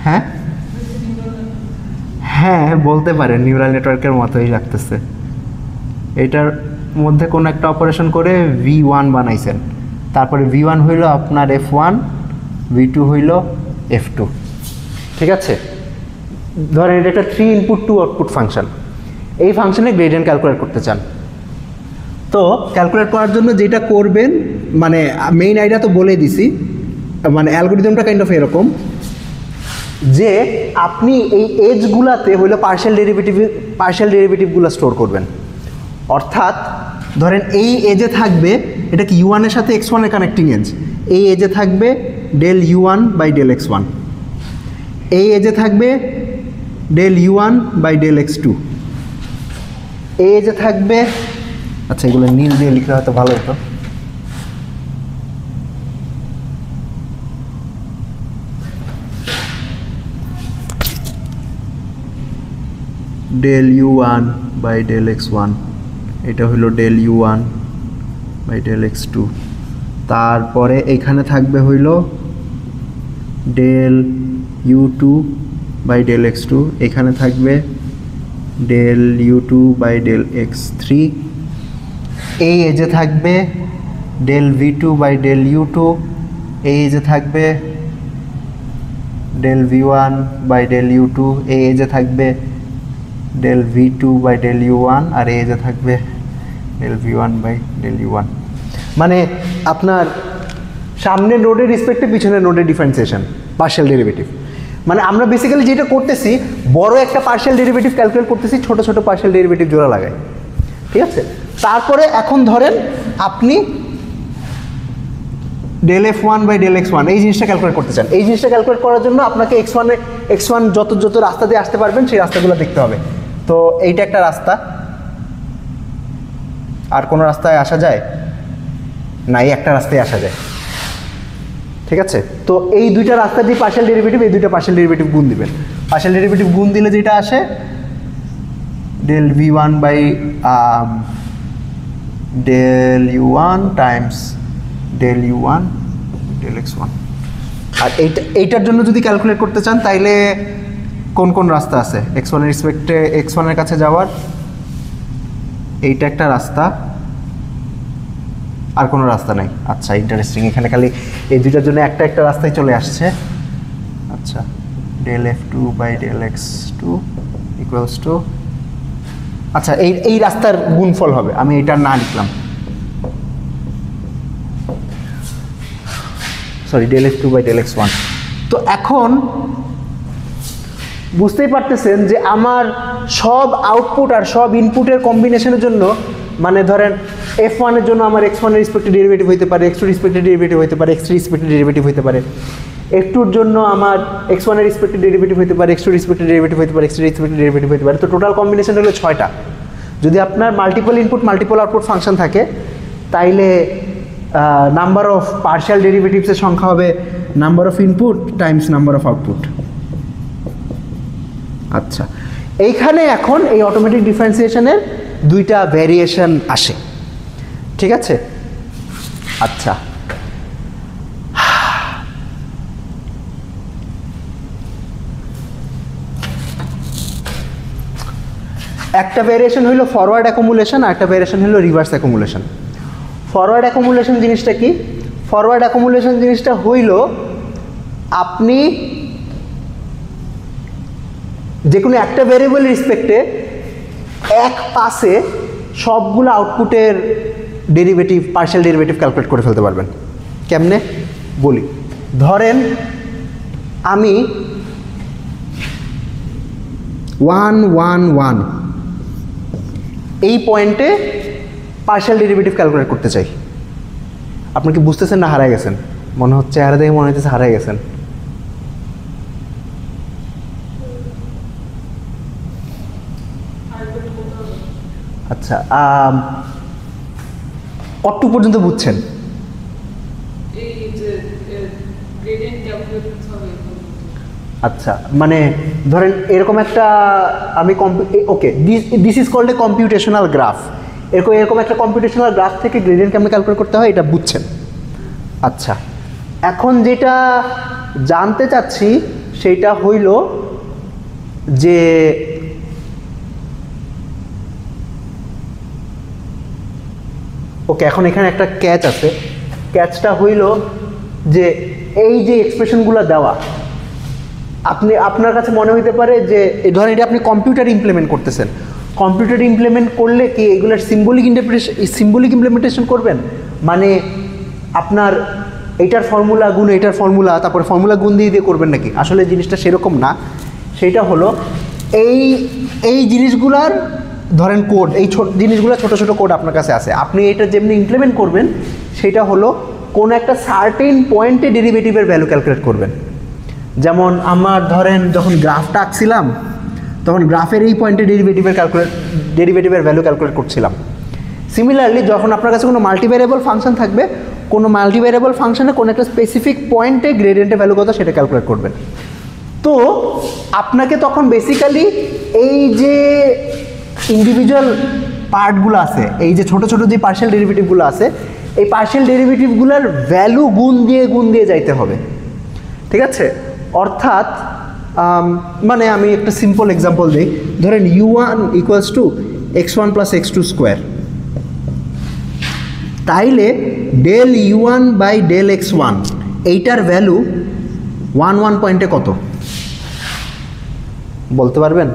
হ্যাঁ হ্যাঁ বলতে পারেন, নিউরাল নেটওয়ার্কের মতোই লাগতেছে। এটার মধ্যে কোনো একটা অপারেশন করে v1 বানাইছেন, তারপরে v1 হইল আপনার f1, v2 হইল f2, ঠিক আছে। ধরেন এটা একটা 3 ইনপুট 2 আউটপুট ফাংশন। এই ফাংশনে গ্রেডিয়েন্ট ক্যালকুলেট করতে চান, তো ক্যালকুলেট করার জন্য যেটা করবেন, মানে মেইন আইডিয়া তো বলে দিছি, মানে অ্যালগোরিদমটা কাইন্ড অফ এরকম যে আপনি এই এজগুলাতে হইলো পার্শিয়াল ডেরিভেটিভগুলো স্টোর করবেন। অর্থাৎ ধরেন এই এজে থাকবে, এটা কি u1 এর সাথে x1 এর কানেক্টিং এজ, এই এজে থাকবে del u1 by del x1, এই এজে থাকবে del u1 by del x2, এই এজে থাকবে, আচ্ছা এগুলো নীল দিয়ে লিখলে হয়তো ভালো হতো, del u1 by del x1, এটা হলো del u1 by del x2। তারপরে এখানে থাকবে হইল del u2 by del x2, এখানে থাকবে del u2 by del x3, এই এজে থাকবে del v2 by del u2, এই এজে থাকবে del v1 by del u2, এই এজে থাকবে del v2 by del u1, আর এই যে থাকবে del v1 by del u1। মানে আপনার সামনে নোডের রেসপেক্টে পিছনের নোডের ডিফারেন্সিয়েশন, পার্শিয়াল ডেরিভেটিভ। মানে আমরা বেসিক্যালি যেটা করতেছি, বড় একটা পার্শিয়াল ডেরিভেটিভ ক্যালকুলেট করতেছি, ছোট ছোট পার্শিয়াল ডেরিভেটিভ জোড়া লাগাই, ঠিক আছে। তারপরে এখন ধরেন আপনি del f1 by del x1 এই জিনিসটা ক্যালকুলেট করতে চান। এই জিনিসটা ক্যালকুলেট করার জন্য আপনাকে x1 যত যত রাস্তা দিয়ে আসতে পারবেন সেই রাস্তাগুলো দেখতে হবে। তো এইটা একটা রাস্তা, আর কোনো রাস্তায় আসা যায় না, এই একটা রাস্তায় আসা যায়, ঠিক আছে। তো এই দুইটা রাস্তা দিয়ে পার্শিয়াল ডেরিভেটিভ, এই দুইটা পার্শিয়াল ডেরিভেটিভ গুণ দিবেন। পার্শিয়াল ডেরিভেটিভ গুণ দিলে যেটা আসে del v1 by del u1 times del u1 del x1। আর এইটার জন্য যদি ক্যালকুলেট করতে চান তাইলে কোন কোন রাস্তা আছে x1 এর রেসপেক্টে x1 এর কাছে যাওয়ার, এইটা একটা রাস্তা, আর কোনো রাস্তা নাই। আচ্ছা ইন্টারেস্টিং, এখানে খালি এই দুইটার জন্য একটা একটা রাস্তায় চলে আসছে। আচ্ছা del f2 by del x2 equals to, আচ্ছা এই রাস্তার গুণফল হবে, আমি এটা না লিখলাম, sorry del f2 by del x1। তো এখন বুঝতেই পারতেছেন যে আমার সব আউটপুট আর সব ইনপুটের কম্বিনেশনের জন্য, মানে ধরেন f1 এর জন্য আমার x1 এর রেসপেক্টিভ ডেরিভেটিভ হতে পারে, x2 এর রেসপেক্টিভ ডেরিভেটিভ হতে পারে, x3 এর রেসপেক্টিভ ডেরিভেটিভ হতে পারে, f2 এর জন্য আমার x1 এর রেসপেক্টিভ ডেরিভেটিভ হতে পারে, x2 এর রেসপেক্টিভ ডেরিভেটিভ হতে পারে, x3 এর রেসপেক্টিভ ডেরিভেটিভ হতে পারে। তো টোটাল কম্বিনেশন হলো 6টা। যদি আপনার multiple input multiple output function থাকে, তাইলে নাম্বার অফ পার্শিয়াল ডেরিভেটিভসের সংখ্যা হবে number of input Times number of output. আচ্ছা, এইখানে এখন এই অটোমেটিক ডিফারেন্সিয়েশনের দুইটা ভ্যারিয়েশন আসে, ঠিক আছে? আচ্ছা, একটা ভ্যারিয়েশন হলো ফরওয়ার্ড অ্যাকুমুলেশন আর একটা ভ্যারিয়েশন হলো রিভার্স অ্যাকুমুলেশন। ফরওয়ার্ড অ্যাকুমুলেশন জিনিসটা কি? ফরওয়ার্ড অ্যাকুমুলেশন জিনিসটা হইল আপনি যে কোনো একটা ভ্যারিয়েবল রেসপেক্টে এক পাসে সবগুলো আউটপুটের ডেরিভেটিভ, পার্শিয়াল ডেরিভেটিভ ক্যালকুলেট করে ফেলতে পারবেন। কেমনে বলি, ধরেন আমি 1 1 1 এই পয়েন্টে পার্শিয়াল ডেরিভেটিভ ক্যালকুলেট করতে চাই। আপনি কি বুঝতেছেন না হারাই গেছেন? মনে হচ্ছে আর দেখে মনে হচ্ছে হারাই গেছেন। আচ্ছা, কতটুকু পর্যন্ত বুঝছেন? আচ্ছা, মানে ধরেন এরকম একটা আমি okay, this is called a computational graph. এরকম একটা কম্পিউটেশনাল গ্রাফ থেকে গ্রেডিয়েন্ট কেমনে ক্যালকুলেট করতে হয় এটা বুঝছেন। আচ্ছা, এখন যেটা জানতে চাচ্ছি সেটা হইল যে ওকে, এখন এখানে একটা ক্যাচ আছে। ক্যাচটা হইল যে এই যে এক্সপ্রেশনগুলো দেওয়া, আপনার কাছে মনে হইতে পারে যে ধরেন এটা আপনি কম্পিউটার ইমপ্লিমেন্ট করতেছেন। কম্পিউটার ইমপ্লিমেন্ট করলে কি এগুলোর সিম্বলিক ইমপ্লিমেন্টেশন করবেন? মানে আপনার এইটার ফর্মুলা গুণ এইটার ফর্মুলা, তারপরে ফর্মুলা গুণ দিয়ে দিয়ে করবেন নাকি? আসলে জিনিসটা সেরকম না। সেইটা হলো এই জিনিসগুলার ধরেন কোড, এই জিনিসগুলো ছোটো ছোটো কোড আপনার কাছে আছে। আপনি এটা যেমনি ইমপ্লিমেন্ট করবেন সেটা হলো কোনো একটা সার্টেন পয়েন্টে ডেরিভেটিভের ভ্যালু ক্যালকুলেট করবেন। যেমন আমার ধরেন যখন গ্রাফটা আঁকছিলাম তখন গ্রাফের এই পয়েন্টে ডেরিভেটিভের ভ্যালু ক্যালকুলেট করছিলাম। সিমিলারলি যখন আপনার কাছে কোনো মাল্টিভ্যারিয়েবল ফাংশন থাকবে, কোনো মাল্টিভ্যারিয়েবল ফাংশনে কোনো একটা স্পেসিফিক পয়েন্টে গ্রেডিয়েন্টের ভ্যালু কত সেটা ক্যালকুলেট করবেন। তো আপনাকে তখন বেসিক্যালি এই যে ইন্ডিভিজুয়াল পার্টগুলো আছে, এই যে ছোটো ছোটো যে পার্শিয়াল ডেরিভেটিভগুলো আছে, এই পার্শিয়াল ডেরিভেটিভগুলোর ভ্যালু গুণ দিয়ে যাইতে হবে, ঠিক আছে? অর্থাৎ মানে আমি একটা সিম্পল এক্সাম্পল দিই। ধরেন u1 equals to x1 plus x2 square. তাইলে del u1 by del x1 এইটার ভ্যালু 1 1 পয়েন্টে কত বলতে পারবেন?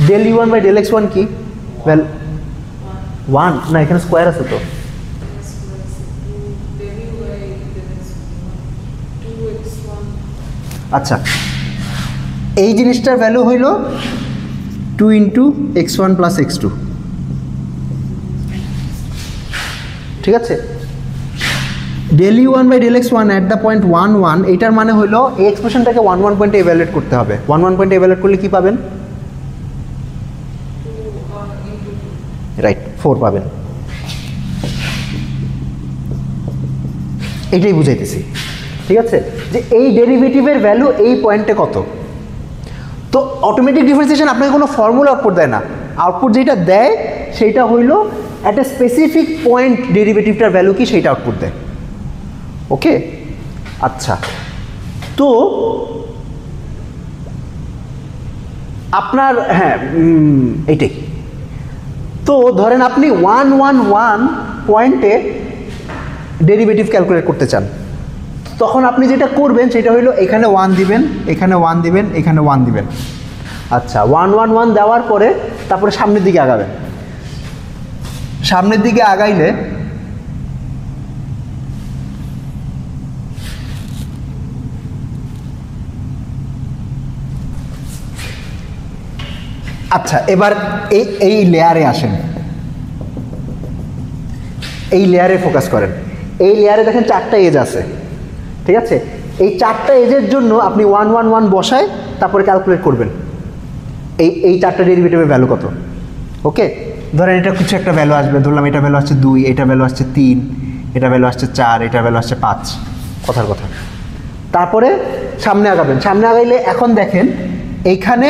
Del u1 by del x1 কি? ওয়েল 1 না, এখানে স্কোয়ার আছে তো। আচ্ছা, এই জিনিসটার ভ্যালু হইল 2 ইন্টু x1 প্লাস x2, ঠিক আছে? Del u1 by del x1 at the point 1 1, এইটার মানে হইলো এই এক্সপ্রেশনটাকে 1 1 পয়েন্টে ইভ্যালুয়েট করতে হবে। 1 1 পয়েন্টে ইভ্যালুয়েট করলে কি পাবেন? রাইট, 4 পাবেন। এটাই বুঝাইতেছি, ঠিক আছে? যে এই ডেরিভেটিভের ভ্যালু এই পয়েন্টে কত। তো অটোমেটিক ডিফারেন্সিয়েশন আপনাকে কোনো ফর্মুলা আউটপুট দেয় না। আউটপুট যেটা দেয় সেইটা হইল অ্যাট এ স্পেসিফিক পয়েন্ট ডেরিভেটিভটার ভ্যালু কি সেইটা আউটপুট দেয়। ওকে, আচ্ছা, তো আপনার হ্যাঁ এইটাই। তো ধরেন আপনি 1 1 1 পয়েন্টে ডেরিভেটিভ ক্যালকুলেট করতে চান, তখন আপনি যেটা করবেন সেটা হলো এখানে 1 দিবেন, এখানে 1 দিবেন, এখানে 1 দিবেন। আচ্ছা 1 1 1 দেওয়ার পরে তারপরে সামনের দিকে আগাবেন। সামনের দিকে আগাইলে আচ্ছা এবার এই লেয়ারে আসেন, এই লেয়ারে ফোকাস করেন। এই লেয়ারে দেখেন 4টা এজ আছে, ঠিক আছে? এই 4টা এজের জন্য আপনি 1 1 1 বসায় তারপরে ক্যালকুলেট করবেন এই 4টা ডেরিভেটিভের ভ্যালু কত। ওকে, ধরেন এটা কিছু একটা ভ্যালু আসবে, ধরলাম এটা ভ্যালু আসছে 2, এটা ভ্যালু আসছে 3, এটা ভ্যালু আসছে 4, এটা ভ্যালু আসছে 5, কথার কথা। তারপরে সামনে আগাবেন। সামনে আগাইলে এখন দেখেন এইখানে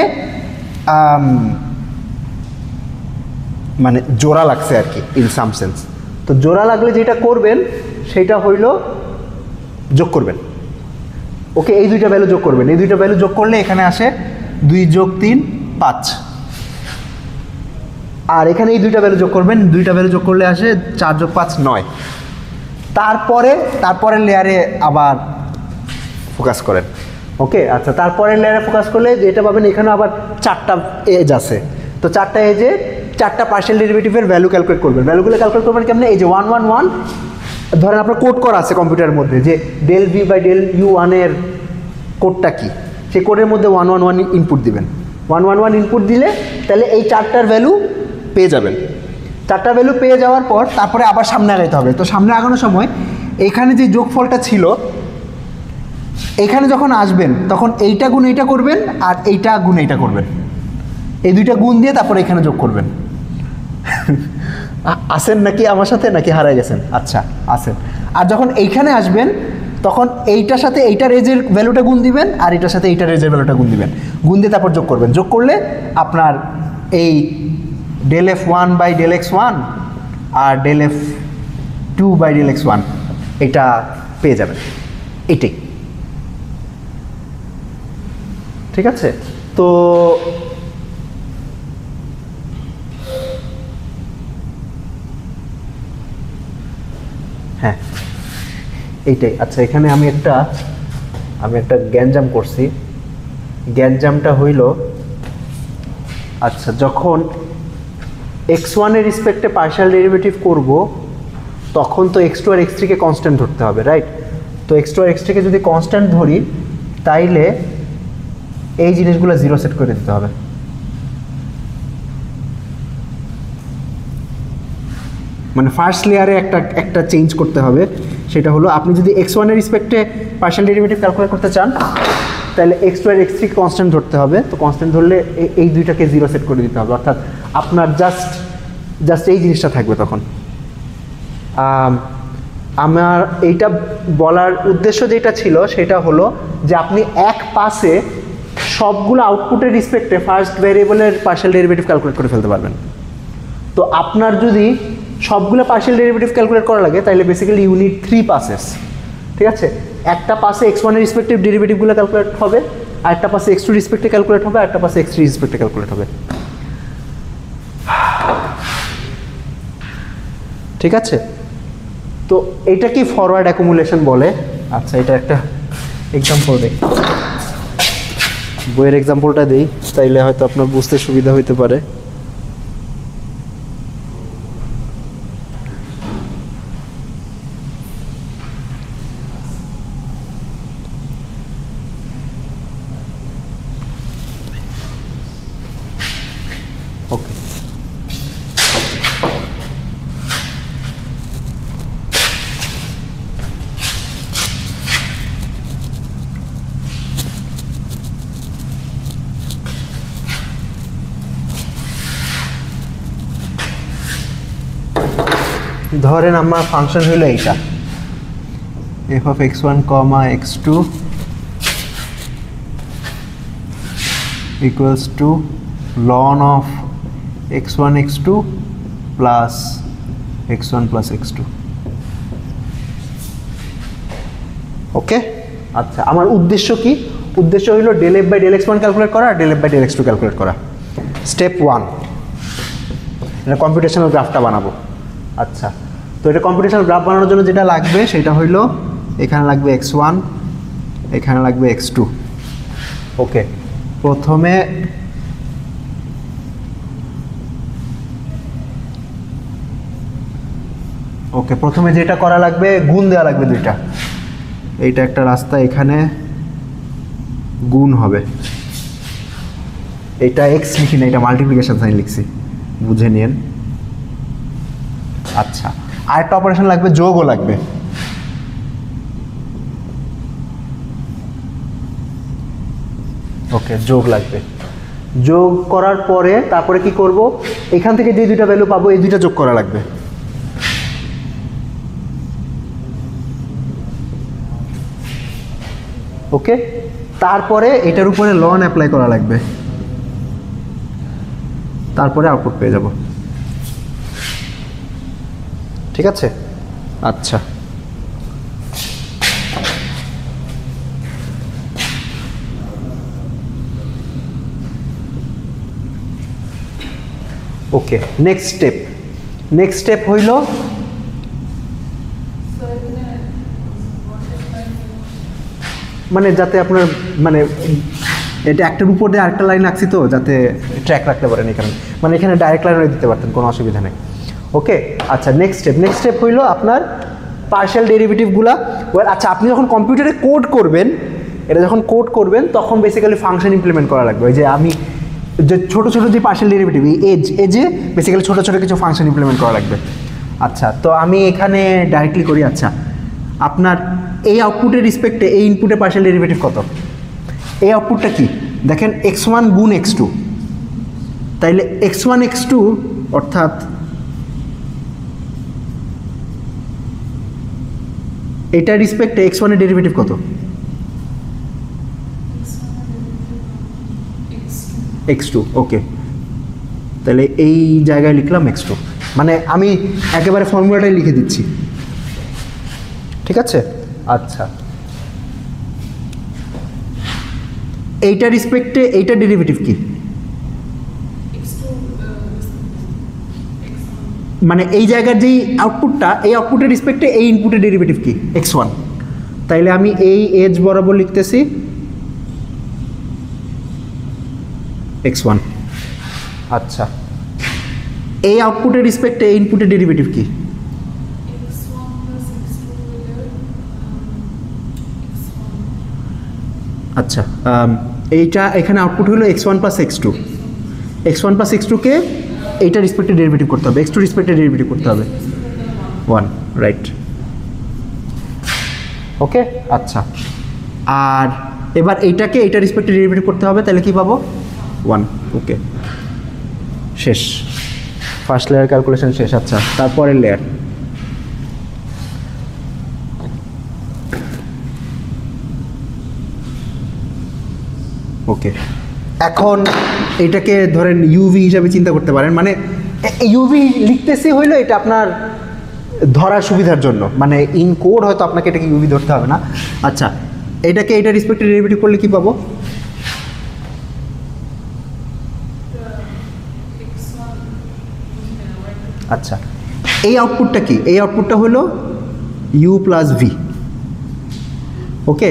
মানে জোড়া লাগছে আর কি, ইন সাম সেন্স। তো জোড়া লাগলে যেটা করবেন সেটা হইল যোগ করবেন। ওকে, এই দুইটা ভ্যালু যোগ করবেন। এই দুইটা ভ্যালু যোগ করলে এখানে আসে 2 যোগ 3 5, আর এখানে এই দুইটা ভ্যালু যোগ করবেন। দুইটা ভ্যালু যোগ করলে আসে 4 যোগ 5 9। তারপরে লেয়ারে আবার ফোকাস করেন। ওকে, আচ্ছা তারপরের লেয়ারে ফোকাস করলে যেটা পাবেন এখানে আবার 4টা এজ আছে। তো 4টা এজে 4টা পার্শিয়াল ডেরিভেটিভের ভ্যালু ক্যালকুলেট করবেন। ভ্যালুগুলো ক্যালকুলেট করবেন কেমনে? এই যে 1 1 1 ধরেন আপনার কোড করা আছে কম্পিউটারের মধ্যে যে del V by del u 1 এর কোডটা কি, সেই কোডের মধ্যে 1 1 1 ইনপুট দিবেন। 1 1 1 ইনপুট দিলে তাহলে এই 4টার ভ্যালু পেয়ে যাবেন। 4টা ভ্যালু পেয়ে যাওয়ার পর তারপরে আবার সামনে আগাইতে হবে। তো সামনে আগানোর সময় এখানে যে যোগফলটা ছিল এখানে যখন আসবেন তখন এইটা গুণ এইটা করবেন আর এইটা গুণ এইটা করবেন। এই দুইটা গুণ দিয়ে তারপরে এখানে যোগ করবেন। আসেন নাকি আমার সাথে, নাকি হারাই গেছেন? আচ্ছা আসেন। আর যখন এইখানে আসবেন তখন এইটার সাথে এইটার এজের ভ্যালুটা গুণ দিবেন আর এইটার সাথে এইটার এজের ভ্যালুটা গুণ দিবেন। গুণ দিয়ে তারপর যোগ করবেন। যোগ করলে আপনার এই del f 1 by del x 1 আর del f 2 by del x 1 এটা পেয়ে যাবেন। এটাই ঠিক আছে। তো হ্যাঁ এইটাই। আচ্ছা এখানে আমি একটা গ্যাঞ্জাম করছি। গ্যাঞ্জামটা হইল, আচ্ছা যখন x1 এর রেসপেক্টে পার্শিয়াল ডেরিভেটিভ করব তখন তো x2 আর x3 কে কনস্ট্যান্ট ধরতে হবে, রাইট? তো x2 আর x3 কে যদি কনস্ট্যান্ট ধরি তাইলে এই জিনিসগুলো 0 সেট করে দিতে হবে। মানে ফার্স্ট লেয়ারে একটা চেঞ্জ করতে হবে। সেটা হলো আপনি যদি x1 এর রেসপেক্টে পার্শিয়াল ডেরিভেটিভ ক্যালকুলেট করতে চান তাহলে x2 আর x3 কনস্ট্যান্ট ধরতে হবে। তো কনস্ট্যান্ট ধরলে এই দুইটাকে 0 সেট করে দিতে হবে, অর্থাৎ আপনার জাস্ট এই জিনিসটা থাকবে তখন। আমার এইটা বলার উদ্দেশ্য যেটা ছিল সেটা হলো যে আপনি এক পাসে সবগুলো আউটপুটের রেসপেক্টে ফার্স্ট ভ্যারিয়েবলের পার্শিয়াল ডেরিভেটিভ ক্যালকুলেট করে ফেলতে পারবেন। তো আপনার যদি সবগুলো পার্শিয়াল ডেরিভেটিভ ক্যালকুলেট করা লাগে তাহলে বেসিক্যালি ইউ নিড 3 পাসেস, ঠিক আছে? একটা পাসে x1 এর রেসপেক্টিভ ডেরিভেটিভগুলো ক্যালকুলেট হবে, আর একটা পাসে x2 রেসপেক্টে ক্যালকুলেট হবে, আর একটা পাসে x3 রেসপেক্টে ক্যালকুলেট হবে, ঠিক আছে? তো এটা কি ফরওয়ার্ড অ্যাকুমুলেশন বলে। আচ্ছা এটা একটা এক্সাম্পল দেই, বইয়ের এক্সাম্পলটা দেই, তাইলে হয়তো আপনার বুঝতে সুবিধা হইতে পারে। ওকে, ধরেন আমার ফাংশন হলো এইটা f of x1 comma x2 equals to ln of x1 x2 plus x1 plus x2। ওকে, আচ্ছা আমার উদ্দেশ্য কি? উদ্দেশ্য হলো del F by del x one calculate করা আর del F by del x two calculate করা। স্টেপ 1 এটা কম্পিউটেশনাল গ্রাফটা বানাবো। আচ্ছা, তো এটা কম্পিউটেশনাল গ্রাফ বানানোর জন্য যেটা লাগবে সেটা হইলো এখানে লাগবে x1, এখানে লাগবে x2। ওকে, প্রথমে ওকে, প্রথমে যেটা করা লাগবে গুণ দেওয়া লাগবে দুইটা, এইটা একটা রাস্তা, এখানে গুণ হবে, এটা এক্স লিখি না, এটা মাল্টিপ্লিকেশন সাইন লিখছি, বুঝে নিন। আচ্ছা, আরেকটা অপারেশন লাগবে, যোগও লাগবে। ওকে, যোগ লাগবে। যোগ করার পরে তারপরে কি করব, এখান থেকে যে দুইটা ভ্যালু পাবো এই দুইটা যোগ করা লাগবে। ওকে, তারপরে এটার উপরে লন অ্যাপ্লাই করা লাগবে, তারপরে আউটপুট পেয়ে যাব। ঠিক আছে? আচ্ছা, ওকে, নেক্সট স্টেপ হইল মানে যাতে আপনার মানে এটা একটার উপর দিয়ে আরেকটা লাইন রাখছি তো যাতে ট্র্যাক রাখতে পারেন, এখানে মানে এখানে ডাইরেক্ট লাইনে দিতে পারতেন, কোনো অসুবিধা নেই। ওকে, আচ্ছা, নেক্সট স্টেপ হইল আপনার পার্শিয়াল ডেরিভেটিভগুলা। আচ্ছা, আপনি যখন কম্পিউটারে কোড করবেন, এটা যখন কোড করবেন তখন বেসিক্যালি ফাংশন ইমপ্লিমেন্ট করা লাগবে। ওই যে আমি যে ছোটো ছোটো যে পার্শিয়াল ডেরিভেটিভ, এই এজে বেসিক্যালি ছোটো ছোটো কিছু ফাংশন ইমপ্লিমেন্ট করা লাগবে। আচ্ছা, তো আমি এখানে ডাইরেক্টলি করি। আচ্ছা, আপনার এই আউটপুটের রিসপেক্টে এই ইনপুটে পার্শিয়াল ডেরিভেটিভ কত? এই আউটপুটটা কি দেখেন, x1 গুণ x2, তাইলে x1 x2 অর্থাৎ এটার রিসপেক্টে x1 এর ডেরিভেটিভ কত? x2। ওকে, তাহলে এই জায়গায় লিখলাম x2, মানে আমি একেবারে ফর্মুলাটাই লিখে দিচ্ছি। ঠিক আছে? আচ্ছা, এইটার রিসপেক্টে এইটার ডেরিভেটিভ কি? মানে এই জায়গার যেই আউটপুটটা, এই আউটপুটের রিসপেক্টে এই ইনপুটের ডেরিভেটিভ কি? x1। তাইলে আমি এই এজ বরাবর লিখতেছি x1। আচ্ছা, এই আউটপুটের রিসপেক্টে এই ইনপুটের ডেরিভেটিভ কি? আচ্ছা, এইটা এখানে আউটপুট হলো x1 plus x2। x1 plus x2কে এইটা রিসপেক্টে ডেরিভেটিভ করতে হবে, x2 রিসপেক্টে ডেরিভেটিভ করতে হবে 1, রাইট? ওকে, আচ্ছা, আর এবার এইটাকে এইটা রিসপেক্টে ডেরিভেটিভ করতে হবে, তাহলে কি পাবো? 1। ওকে, শেষ, ফার্স্ট লেয়ার ক্যালকুলেশন শেষ। আচ্ছা, তারপরের লেয়ার। ওকে, এখন এটাকে ধরেন ইউভি হিসাবে চিন্তা করতে পারেন, মানে ইউভি লিখতেছি হইলো এটা আপনার ধরার সুবিধার জন্য, মানে ইন কোড হয়তো আপনাকে এটাকে ইউভি ধরতে হবে না। আচ্ছা, এটাকে এটা রিসপেক্টে ডেরিভেটিভ করলে কি পাবো? আচ্ছা, এই আউটপুটটা কি? এই আউটপুটটা হলো ইউ প্লাস ভি। ওকে,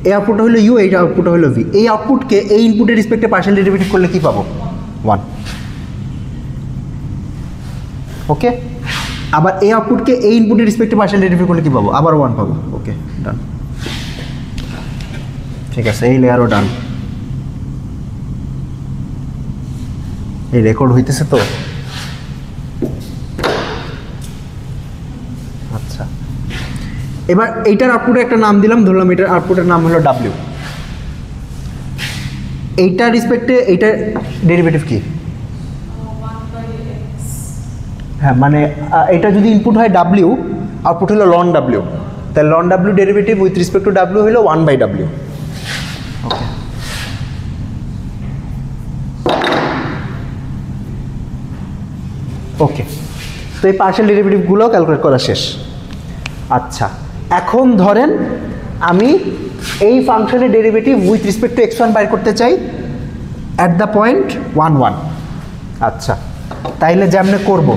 এই আউটপুটটা হলো ইউ, এই আউটপুটটা হলো ভি। এই আউটপুটকে এই ইনপুটের রিসপেক্টে পার্শিয়াল ডেরিভেটিভ করলে কি পাবো? 1। ওকে, আবার এই আউটপুটকে এই ইনপুটের রিসপেক্টে পার্শিয়াল ডেরিভেটিভ করলে কি পাবো? আবার 1 পাবো। ওকে, ডান। ঠিক আছে, এই লেয়ারও ডান। এই রেকর্ড হইতেছে তো? আচ্ছা, এবার এইটার আউটপুটে একটা নাম দিলাম, ধরলাম এটার আউটপুটের নাম হলো ডাব্লিউ। এইটার রিসপেক্টে এইটার ডেরিভেটিভ কি? হ্যাঁ, মানে এটা যদি ইনপুট হয় ডাব্লিউ, আউটপুট হলো লন ডাব্লিউ, তাহলে ln W derivative with respect to W হলো 1/w। ওকে, ওকে, তো এই পার্শিয়াল ডেরিভেটিভগুলো ক্যালকুলেট করা শেষ। আচ্ছা, এখন ধরেন আমি এই ফাংশনের derivative with respect two x1 বাইর করতে চাই অ্যাট দ্য পয়েন্ট 1, 1। আচ্ছা, তাইলে যেমনে করব,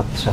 আচ্ছা,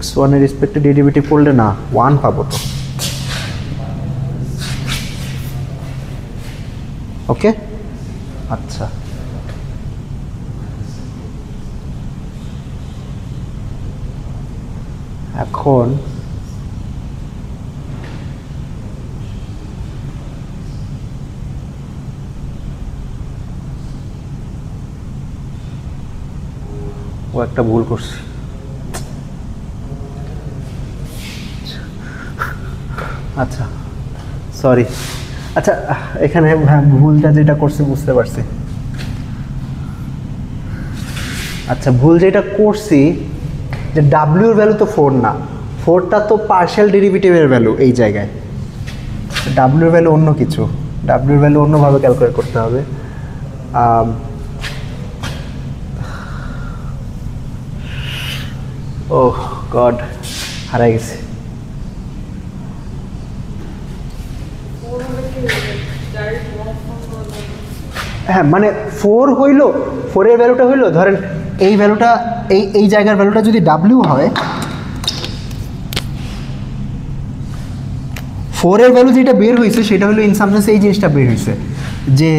x1 এর রেসপেক্টে ডেরিভেটিভ করলে না 1 পাবো তো। ওকে, আচ্ছা এখন ও একটা ভুল করছে। আচ্ছা সরি, আচ্ছা এখানে ভুলটা যেটা করছি বুঝতে পারছি। আচ্ছা ভুল যেটা করছি যে ডাব্লিউর ভ্যালু তো 4 না, 4টা তো পার্শিয়াল ডেরিভেটিভের ভ্যালু এই জায়গায়, ডাব্লিউর ভ্যালু অন্য কিছু, ডাব্লিউর ভ্যালু অন্যভাবে ক্যালকুলেট করতে হবে। ওহ গড, হারাই গেছে। হ্যাঁ মানে 4 হইল, 4-এর ভ্যালুটা হইল ধরেন এই ভ্যালুটা, এই জায়গার ভ্যালুটা যদি ডাব্লিউ হয়, 4-এর ভ্যালু যেটা বের হয়েছে সেটা হলো ইন সাম সেন্স এই জিনিসটা বের হয়েছে যে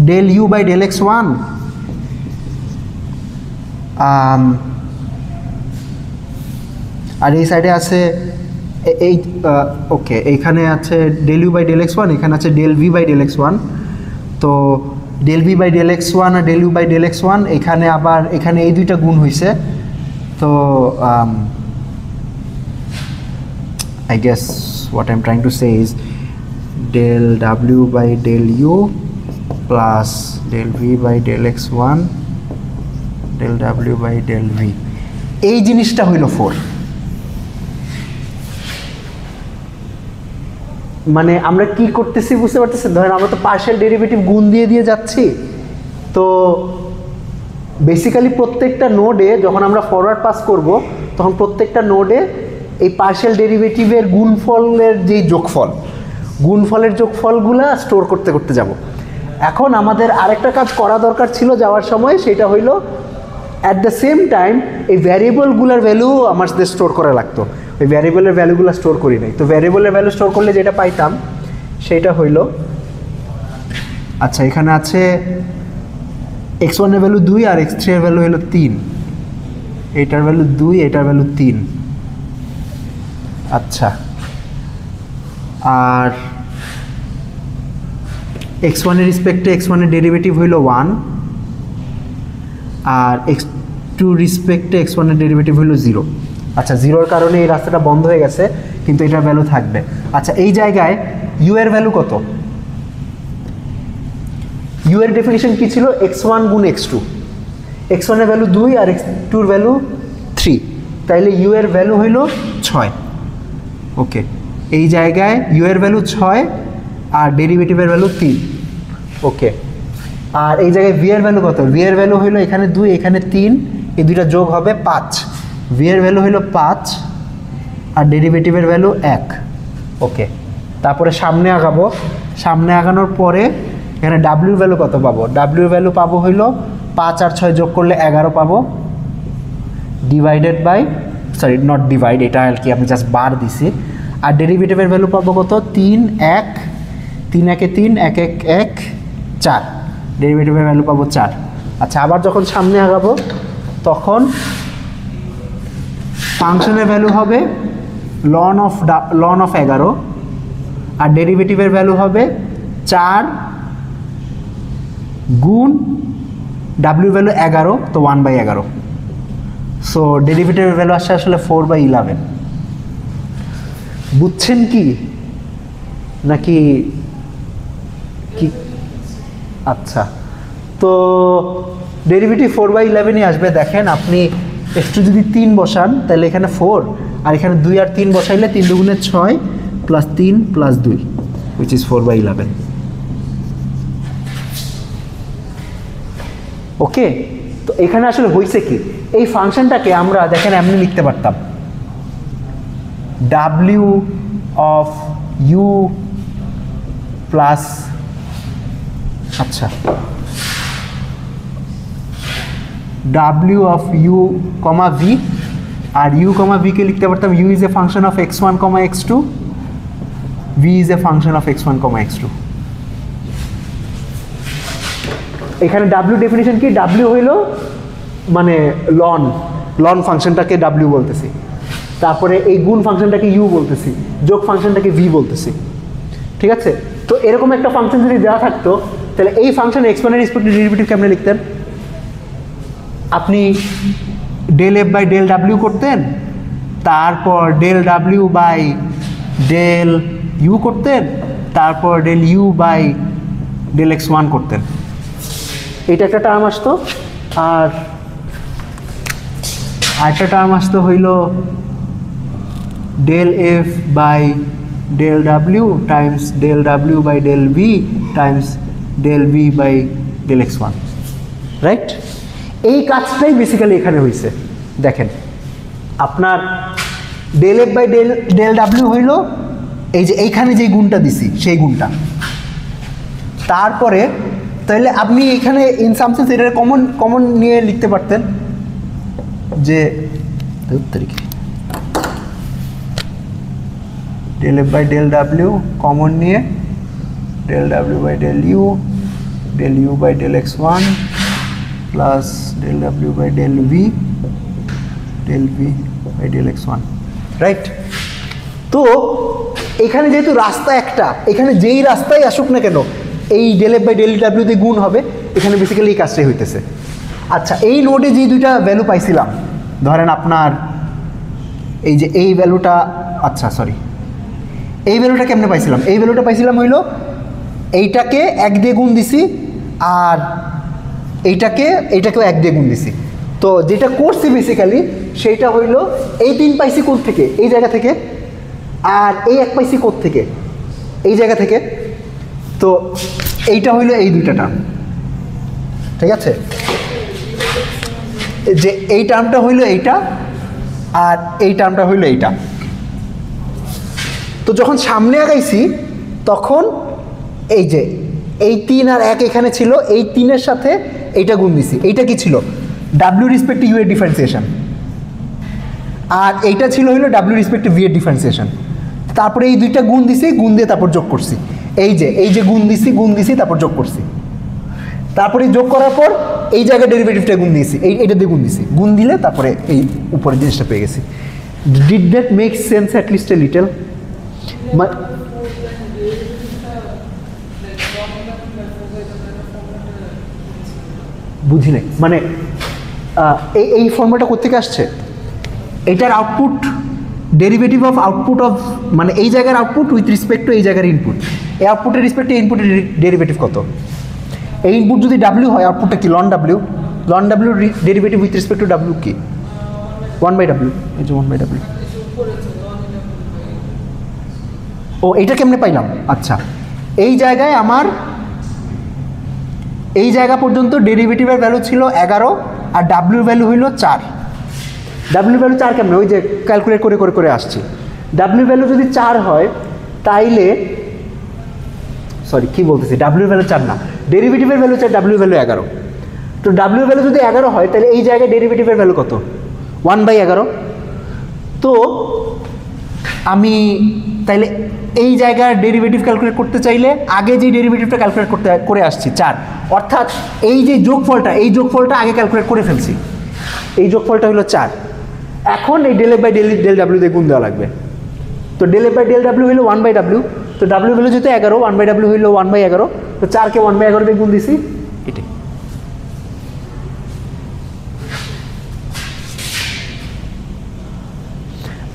del you by del x one আর এই সাইডে আছে এই ওকে, এইখানে আছে del you by del x one, এখানে আছে del V by del x one. তো del V by del x one আর del you by del x one এখানে আবার এখানে এই দুইটা গুণ হয়েছে। তো I guess what I'm trying to say is del w by del u plus del v by del x1 del w by del v, এই জিনিসটা হইল 4। মানে আমরা কি করতেছি বুঝতে পারতেছি, ধরেন আমরা তো পার্শিয়াল ডেরিভেটিভ গুণ দিয়ে দিয়ে যাচ্ছি। তো বেসিক্যালি প্রত্যেকটা নোডে যখন আমরা ফরওয়ার্ড পাস করব তখন প্রত্যেকটা নোডে এই পার্শিয়াল ডেরিভেটিভের গুণফলের যেই যোগফল, গুণফলের যোগফলগুলা স্টোর করতে করতে যাব। এখন আমাদের আরেকটা কাজ করা দরকার ছিল যাওয়ার সময়, সেটা হইল অ্যাট দ্য সেম টাইম এই ভ্যারিয়েবলগুলোর ভ্যালু আমার সাথে স্টোর করা লাগতো। ওই ভ্যারিয়েবলের ভ্যালুগুলো স্টোর করি নাই। তো ভ্যারিয়েবলের ভ্যালু স্টোর করলে যেটা পাইতাম সেটা হইল, আচ্ছা এখানে আছে x1 এর ভ্যালু 2 আর x3 এর ভ্যালু হলো 3, এটার ভ্যালু 2, এটার ভ্যালু 3। আচ্ছা আর x1 এর রেসপেক্টে x1 এর ডেরিভেটিভ হইল 1 আর x2 রেসপেক্টে x1 এর ডেরিভেটিভ হইল 0। আচ্ছা 0-র কারণে এই রাস্তাটা বন্ধ হয়ে গেছে, কিন্তু এটার ভ্যালু থাকবে। আচ্ছা এই জায়গায় u এর ভ্যালু কত? u এর ডেফিনিশন কি ছিল? x1 গুণ x2, x1 এর ভ্যালু 2 আর x2 এর ভ্যালু 3, তাইলে u এর ভ্যালু হইল 6। ওকে, এই জায়গায় u এর ভ্যালু 6 আর ডেরিভেটিভের ভ্যালু 3। ওকে, আর এই জায়গায় v এর ভ্যালু কত? v এর ভ্যালু হইলো এখানে 2 এখানে 3, এই দুইটা যোগ হবে 5। v এর ভ্যালু হইলো 5 আর ডেরিভেটিভের ভ্যালু 1। ওকে, তারপরে সামনে আগাবো, সামনে আগানোর পরে এখানে w এর ভ্যালু কত পাবো? w এর ভ্যালু পাবো হইলো 5 আর 6 যোগ করলে 11 পাবো, divided by, sorry not divide, এটা আর কি আমি জাস্ট বার দিছি। আর ডেরিভেটিভের ভ্যালু পাবো কত? 3 1, 3 1 3, 1 1 1 4, ডেরিভেটিভের ভ্যালু পাবো 4। আচ্ছা আবার যখন সামনে আগাবো তখন ফাংশনের ভ্যালু হবে লন অফ 11 আর ডেরিভেটিভের ভ্যালু হবে 4 গুণ w ভ্যালু 11, তো 1/11। সো ডেরিভেটিভের ভ্যালু আসছে আসলে 4/11। বুঝছেন কি নাকি কি? আচ্ছা, তো ডেরিভেটিভ 4/11ই আসবে। দেখেন আপনি একটু যদি 3 বসান তাহলে এখানে 4 আর এখানে 2 আর 3 বসাইলে 3 দুগুণে 6 প্লাস 3 প্লাস 2 which is 4/11। ওকে, তো এখানে আসলে হয়েছে কি, এই ফাংশনটাকে আমরা দেখেন এমনি লিখতে পারতাম w অফ u প্লাস, আচ্ছা w of u comma v আর ইউ কমা ভিকে লিখতে পারতাম u is a function of x1 comma x2, v is a function of x1 comma x2। এখানে ডাব্লিউ ডেফিনিশন কি? ডাব্লিউ হইল মানে লন ফাংশনটাকে ডাব্লিউ বলতেছি, তারপরে এই গুণ ফাংশনটাকে ইউ বলতেছি, যোগ ফাংশনটাকে ভি বলতেছি, ঠিক আছে? তো এরকম একটা ফাংশন যদি দেওয়া থাকতো তাহলে এই ফাংশন এক্সপোনেন্ট রেসপেক্টিভ ডেরিভেটিভ কেমনে লিখতেন? আপনি ডেল এফ বাই ডেল ডাব্লিউ করতেন, তারপর del W by del u করতেন, তারপর del you by del x one করতেন। এইটা একটা টার্ম আসতো, আর একটা টার্ম আসতো হইল del F by del W times del W by del V times del V by del x one, right? এই কাজটাই বেসিক্যালি এখানে হয়েছে। দেখেন আপনার del F by del W হইল এই যে এইখানে যে গুণটা দিছি সেই গুণটা, তারপরে তাহলে আপনি এখানে ইন সাম সেন্স এটা কমন নিয়ে লিখতে পারতেন যে del F by del W common নিয়ে del W by del you by del x one plus del W by del V by del x one, right? তো এখানে যেহেতু রাস্তা একটা, এখানে যেই রাস্তায় আসুক না কেন এই ডেল এফ বাই ডেল ডাব্লিউতে গুণ হবে, এখানে বেসিক্যালি এই কাজটাই হইতেছে। আচ্ছা, এই নোডে যে দুইটা ভ্যালু পাইছিলাম, ধরেন আপনার এই যে এই ভ্যালুটা, আচ্ছা সরি, এই ভ্যালুটা কেমনে পাইছিলাম? এই ভ্যালুটা পাইছিলাম হইল এইটাকে 1 দিয়ে গুণ দিছি, আর এইটাকেও 1 দিয়ে গুণ দিছি। তো যেটা করছি বেসিক্যালি সেইটা হইল এই 3 পাইছি কোথ থেকে? এই জায়গা থেকে, আর এই 1 পাইছি কোথ থেকে? এই জায়গা থেকে। তো এইটা হইল এই দুইটা টার্ম, ঠিক আছে? যে এই টার্মটা হইল এইটা, আর এই টার্মটা হইল এইটা। তো যখন সামনে আগাইছি তখন এই যে এই 3 আর 1 এখানে ছিল, এই 3-এর সাথে এইটা গুণ দিছি। এইটা কি ছিল? ডাব্লিউ রেসপেক্ট টু ইউ এর ডিফারেন্সিয়েশন, আর এইটা ছিল হইলো ডাব্লিউ রেসপেক্ট টু ভি এর ডিফারেন্সিয়েশন। তারপরে এই দুইটা গুণ দিছি, গুণ দিয়ে তারপর যোগ করছি। এই যে গুণ দিছি তারপর যোগ করছি। তারপরে যোগ করার পর এই জায়গায় ডেরিভেটিভটা গুণ দিয়েছি, এইটা দিয়ে গুণ দিছি, গুণ দিলে তারপরে এই উপরের জিনিসটা পেয়ে গেছি। Did that make sense at least a little? বুঝি নাই, মানে এই ফর্মুলাটা কোথেকে আসছে? এটার output derivative of output of, মানে এই জায়গার আউটপুট উইথ রিসপেক্ট টু এই জায়গার ইনপুট। এই আউটপুটের রিসপেক্টে ইনপুটের ডেরিভেটিভ কত? এই ইনপুট যদি ডাব্লিউ হয়, আউটপুটটা কি? Ln W derivative with respect to W কি? 1/w। এই যে 1/w। ও এইটা কেমনে পাইলাম? আচ্ছা, এই জায়গায় আমার এই জায়গা পর্যন্ত ডেরিভেটিভের ভ্যালু ছিল 11, আর ডাব্লিউর ভ্যালু হইল 4। ডাব্লিউ ভ্যালু 4 কেমনে? ওই যে ক্যালকুলেট করে আসছি। ডাব্লিউ ভ্যালু যদি 4 হয় তাইলে, সরি কি বলতেছি, ডাব্লিউ ভ্যালু 4 না, ডেরিভেটিভের ভ্যালু 4, ডাব্লিউ ভ্যালু 11। তো ডাব্লিউ ভ্যালু যদি 11 হয় তাহলে এই জায়গায় ডেরিভেটিভের ভ্যালু কত? 1/11। তো আমি তাইলে এই জায়গার ডেরিভেটিভ ক্যালকুলেট করতে চাইলে আগে যে ডেরিভেটিভটা ক্যালকুলেট করে আসছি 4, অর্থাৎ এই যে যোগফলটা আগে ক্যালকুলেট করে ফেলছি। এই যোগফলটা হলো 4। এখন এই ডেল এফ বাই ডেল ডাব্লিউ দিয়ে গুণ দেওয়া লাগবে। তো ডেল এফ বাই ডেল ডাব্লিউ হইলো 1/w। তো ডাব্লিউ ভ্যালু যেহেতু 11, 1/w হইলো 1/11। তো 4কে 1/11 দিয়ে গুণ দিছি, এটাই।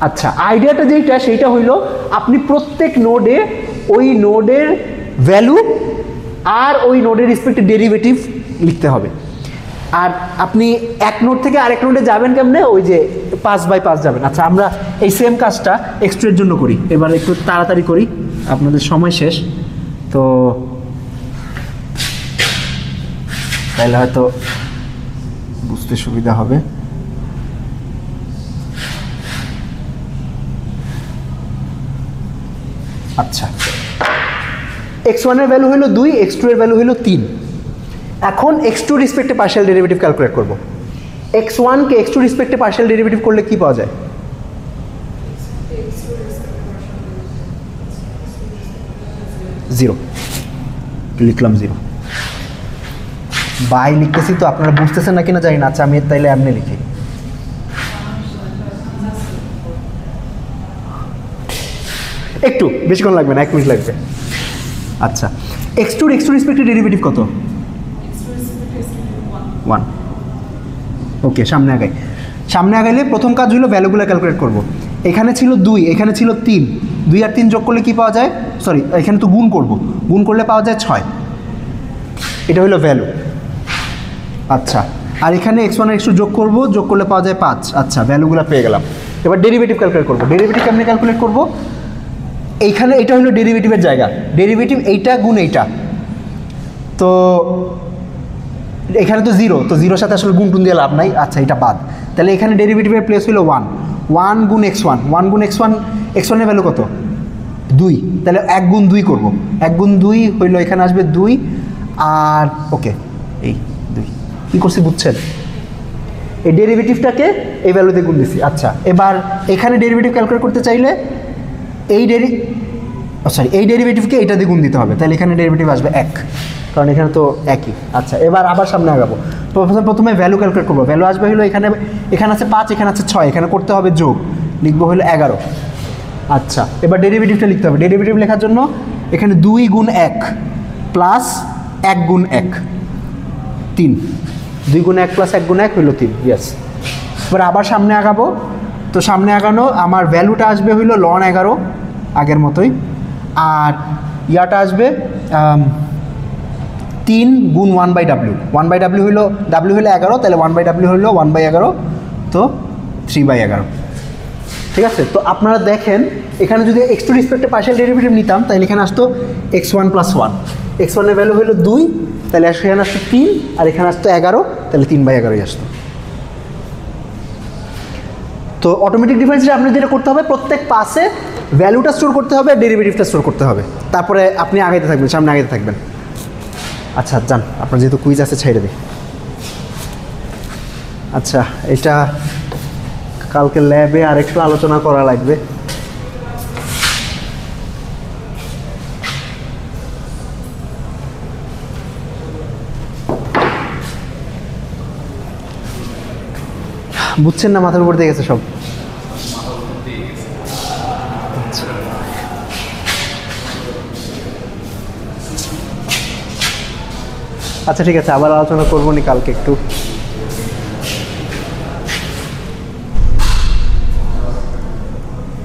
আচ্ছা, আইডিয়াটা যেইটা সেইটা হইলো আপনি প্রত্যেক নোডে ওই নোডের ভ্যালু আর ওই নোডের রেসপেক্টে ডেরিভেটিভ লিখতে হবে। আর আপনি এক নোড থেকে আরেক নোডে যাবেন কেমনে? ওই যে 5/5 যাবেন। আচ্ছা, আমরা এই সেম কাজটা x2 এর জন্য করি। এবার একটু তাড়াতাড়ি করি, আপনাদের সময় শেষ তো, তাহলে হয়তো বুঝতে সুবিধা হবে। আচ্ছা, x1 এর ভ্যালু হলো 2, x2 এর ভ্যালু হলো 3। এখন x2 রেসপেক্টে পার্শিয়াল ডেরিভেটিভ ক্যালকুলেট করব। x1 কে x2 রেসপেক্টে পার্শিয়াল ডেরিভেটিভ করলে কি পাওয়া যায়? জিরো লিখলাম, জিরো। বাই লিখতেছি তো আপনারা বুঝতেছেন না কিনা জানি না। আচ্ছা আমি তাইলে এমনি লিখি, একটু বেশিক্ষণ লাগবে না, 1 মিনিট লাগবে। আচ্ছা x2 রেসপেক্টে ডেরিভেটিভ কত? 1। ওকে, সামনে আগাই। সামনে আগাইলে প্রথম কাজ হলো ভ্যালুগুলো ক্যালকুলেট করব। এখানে ছিল 2, এখানে ছিল 3, 2 আর 3 যোগ করলে কি পাওয়া যায়? সরি, এখানে তো গুণ করব, গুণ করলে পাওয়া যায় 6। এটা হলো ভ্যালু। আচ্ছা, আর এখানে x1 আর x2 যোগ করব, যোগ করলে পাওয়া যায় 5। আচ্ছা, ভ্যালুগুলো পেয়ে গেলাম। এবার ডেরিভেটিভ ক্যালকুলেট করব। ডেরিভেটিভ কেমনে ক্যালকুলেট করব? এইখানে এটা হলো ডেরিভেটিভের জায়গা, ডেরিভেটিভ এইটা গুণ এইটা। তো এখানে তো জিরো, তো জিরোর সাথে আসলে গুণ টুন দিয়ে লাভ নাই। আচ্ছা, এটা বাদ। তাহলে এখানে ডেরিভেটিভের প্লেস হলো 1, 1 গুণ x1, 1 গুণ x1, x1 এর ভ্যালু কত? 2। তাহলে 1 গুণ 2 করবো, 1 গুণ 2 হইলো, এখানে আসবে 2 আর ওকে এই 2 কী করছি বুঝছেন? এই ডেরিভেটিভটাকে এই ভ্যালুতে গুণ দিছি। আচ্ছা, এবার এখানে ডেরিভেটিভ ক্যালকুলেট করতে চাইলে এই এই ডেরিভেটিভকে এইটা দিয়ে গুণ দিতে হবে, তাহলে এখানে ডেরিভেটিভ আসবে 1, কারণ এখানে তো একই। আচ্ছা, এবার আবার সামনে আগাবো। প্রথমে ভ্যালু ক্যালকুলেট করবো। ভ্যালু আসবে হলো এখানে আছে 5, এখানে আছে 6, এখানে করতে হবে যোগ, লিখবো হলো 11। আচ্ছা, এবার ডেরিভেটিভটা লিখতে হবে। ডেরিভেটিভ লেখার জন্য এখানে 2 গুণ 1 প্লাস 1 গুণ 1, 3। 2 গুণ 1 প্লাস 1 গুণ 1 হইলো 3। ইয়েস। এবার আবার সামনে আগাবো। তো সামনে আগানো আমার ভ্যালুটা আসবে হইলো ln 11 আগের মতোই, আর ইয়াটা আসবে 3 গুণ 1/w। 1/w হইলো, w হইলো 11, তাহলে 1/w হইলো 1/11, তো 3/11। ঠিক আছে? তো আপনারা দেখেন এখানে যদি x2 রেসপেক্টে পার্শিয়াল ডেরিভেটিভ নিতাম তাহলে এখানে আসতো x1 + 1, x1 এর ভ্যালু হইলো 2, তাহলে এখানে আসতো 3, আর এখানে আসতো 11, তাহলে 3/11ই আসতো। তো অটোমেটিক ডিফারেন্সিয়েশনে আপনার যেটা করতে হবে, প্রত্যেক পাসে ভ্যালুটা স্টোর করতে হবে, ডেরিভেটিভটা স্টোর করতে হবে, তারপরে আপনি আগাইতে থাকবেন, সামনে আগাইতে থাকবেন। আচ্ছা যান, আপনার যেহেতু কুইজ আছে ছেড়ে দিই। আচ্ছা, এটা কালকে ল্যাবে আর একটু আলোচনা করা লাগবে। বুঝছেন না? মাথার উপর দিয়ে গেছে সব। আচ্ছা ঠিক আছে, আবার আলোচনা করবো নি কালকে একটু।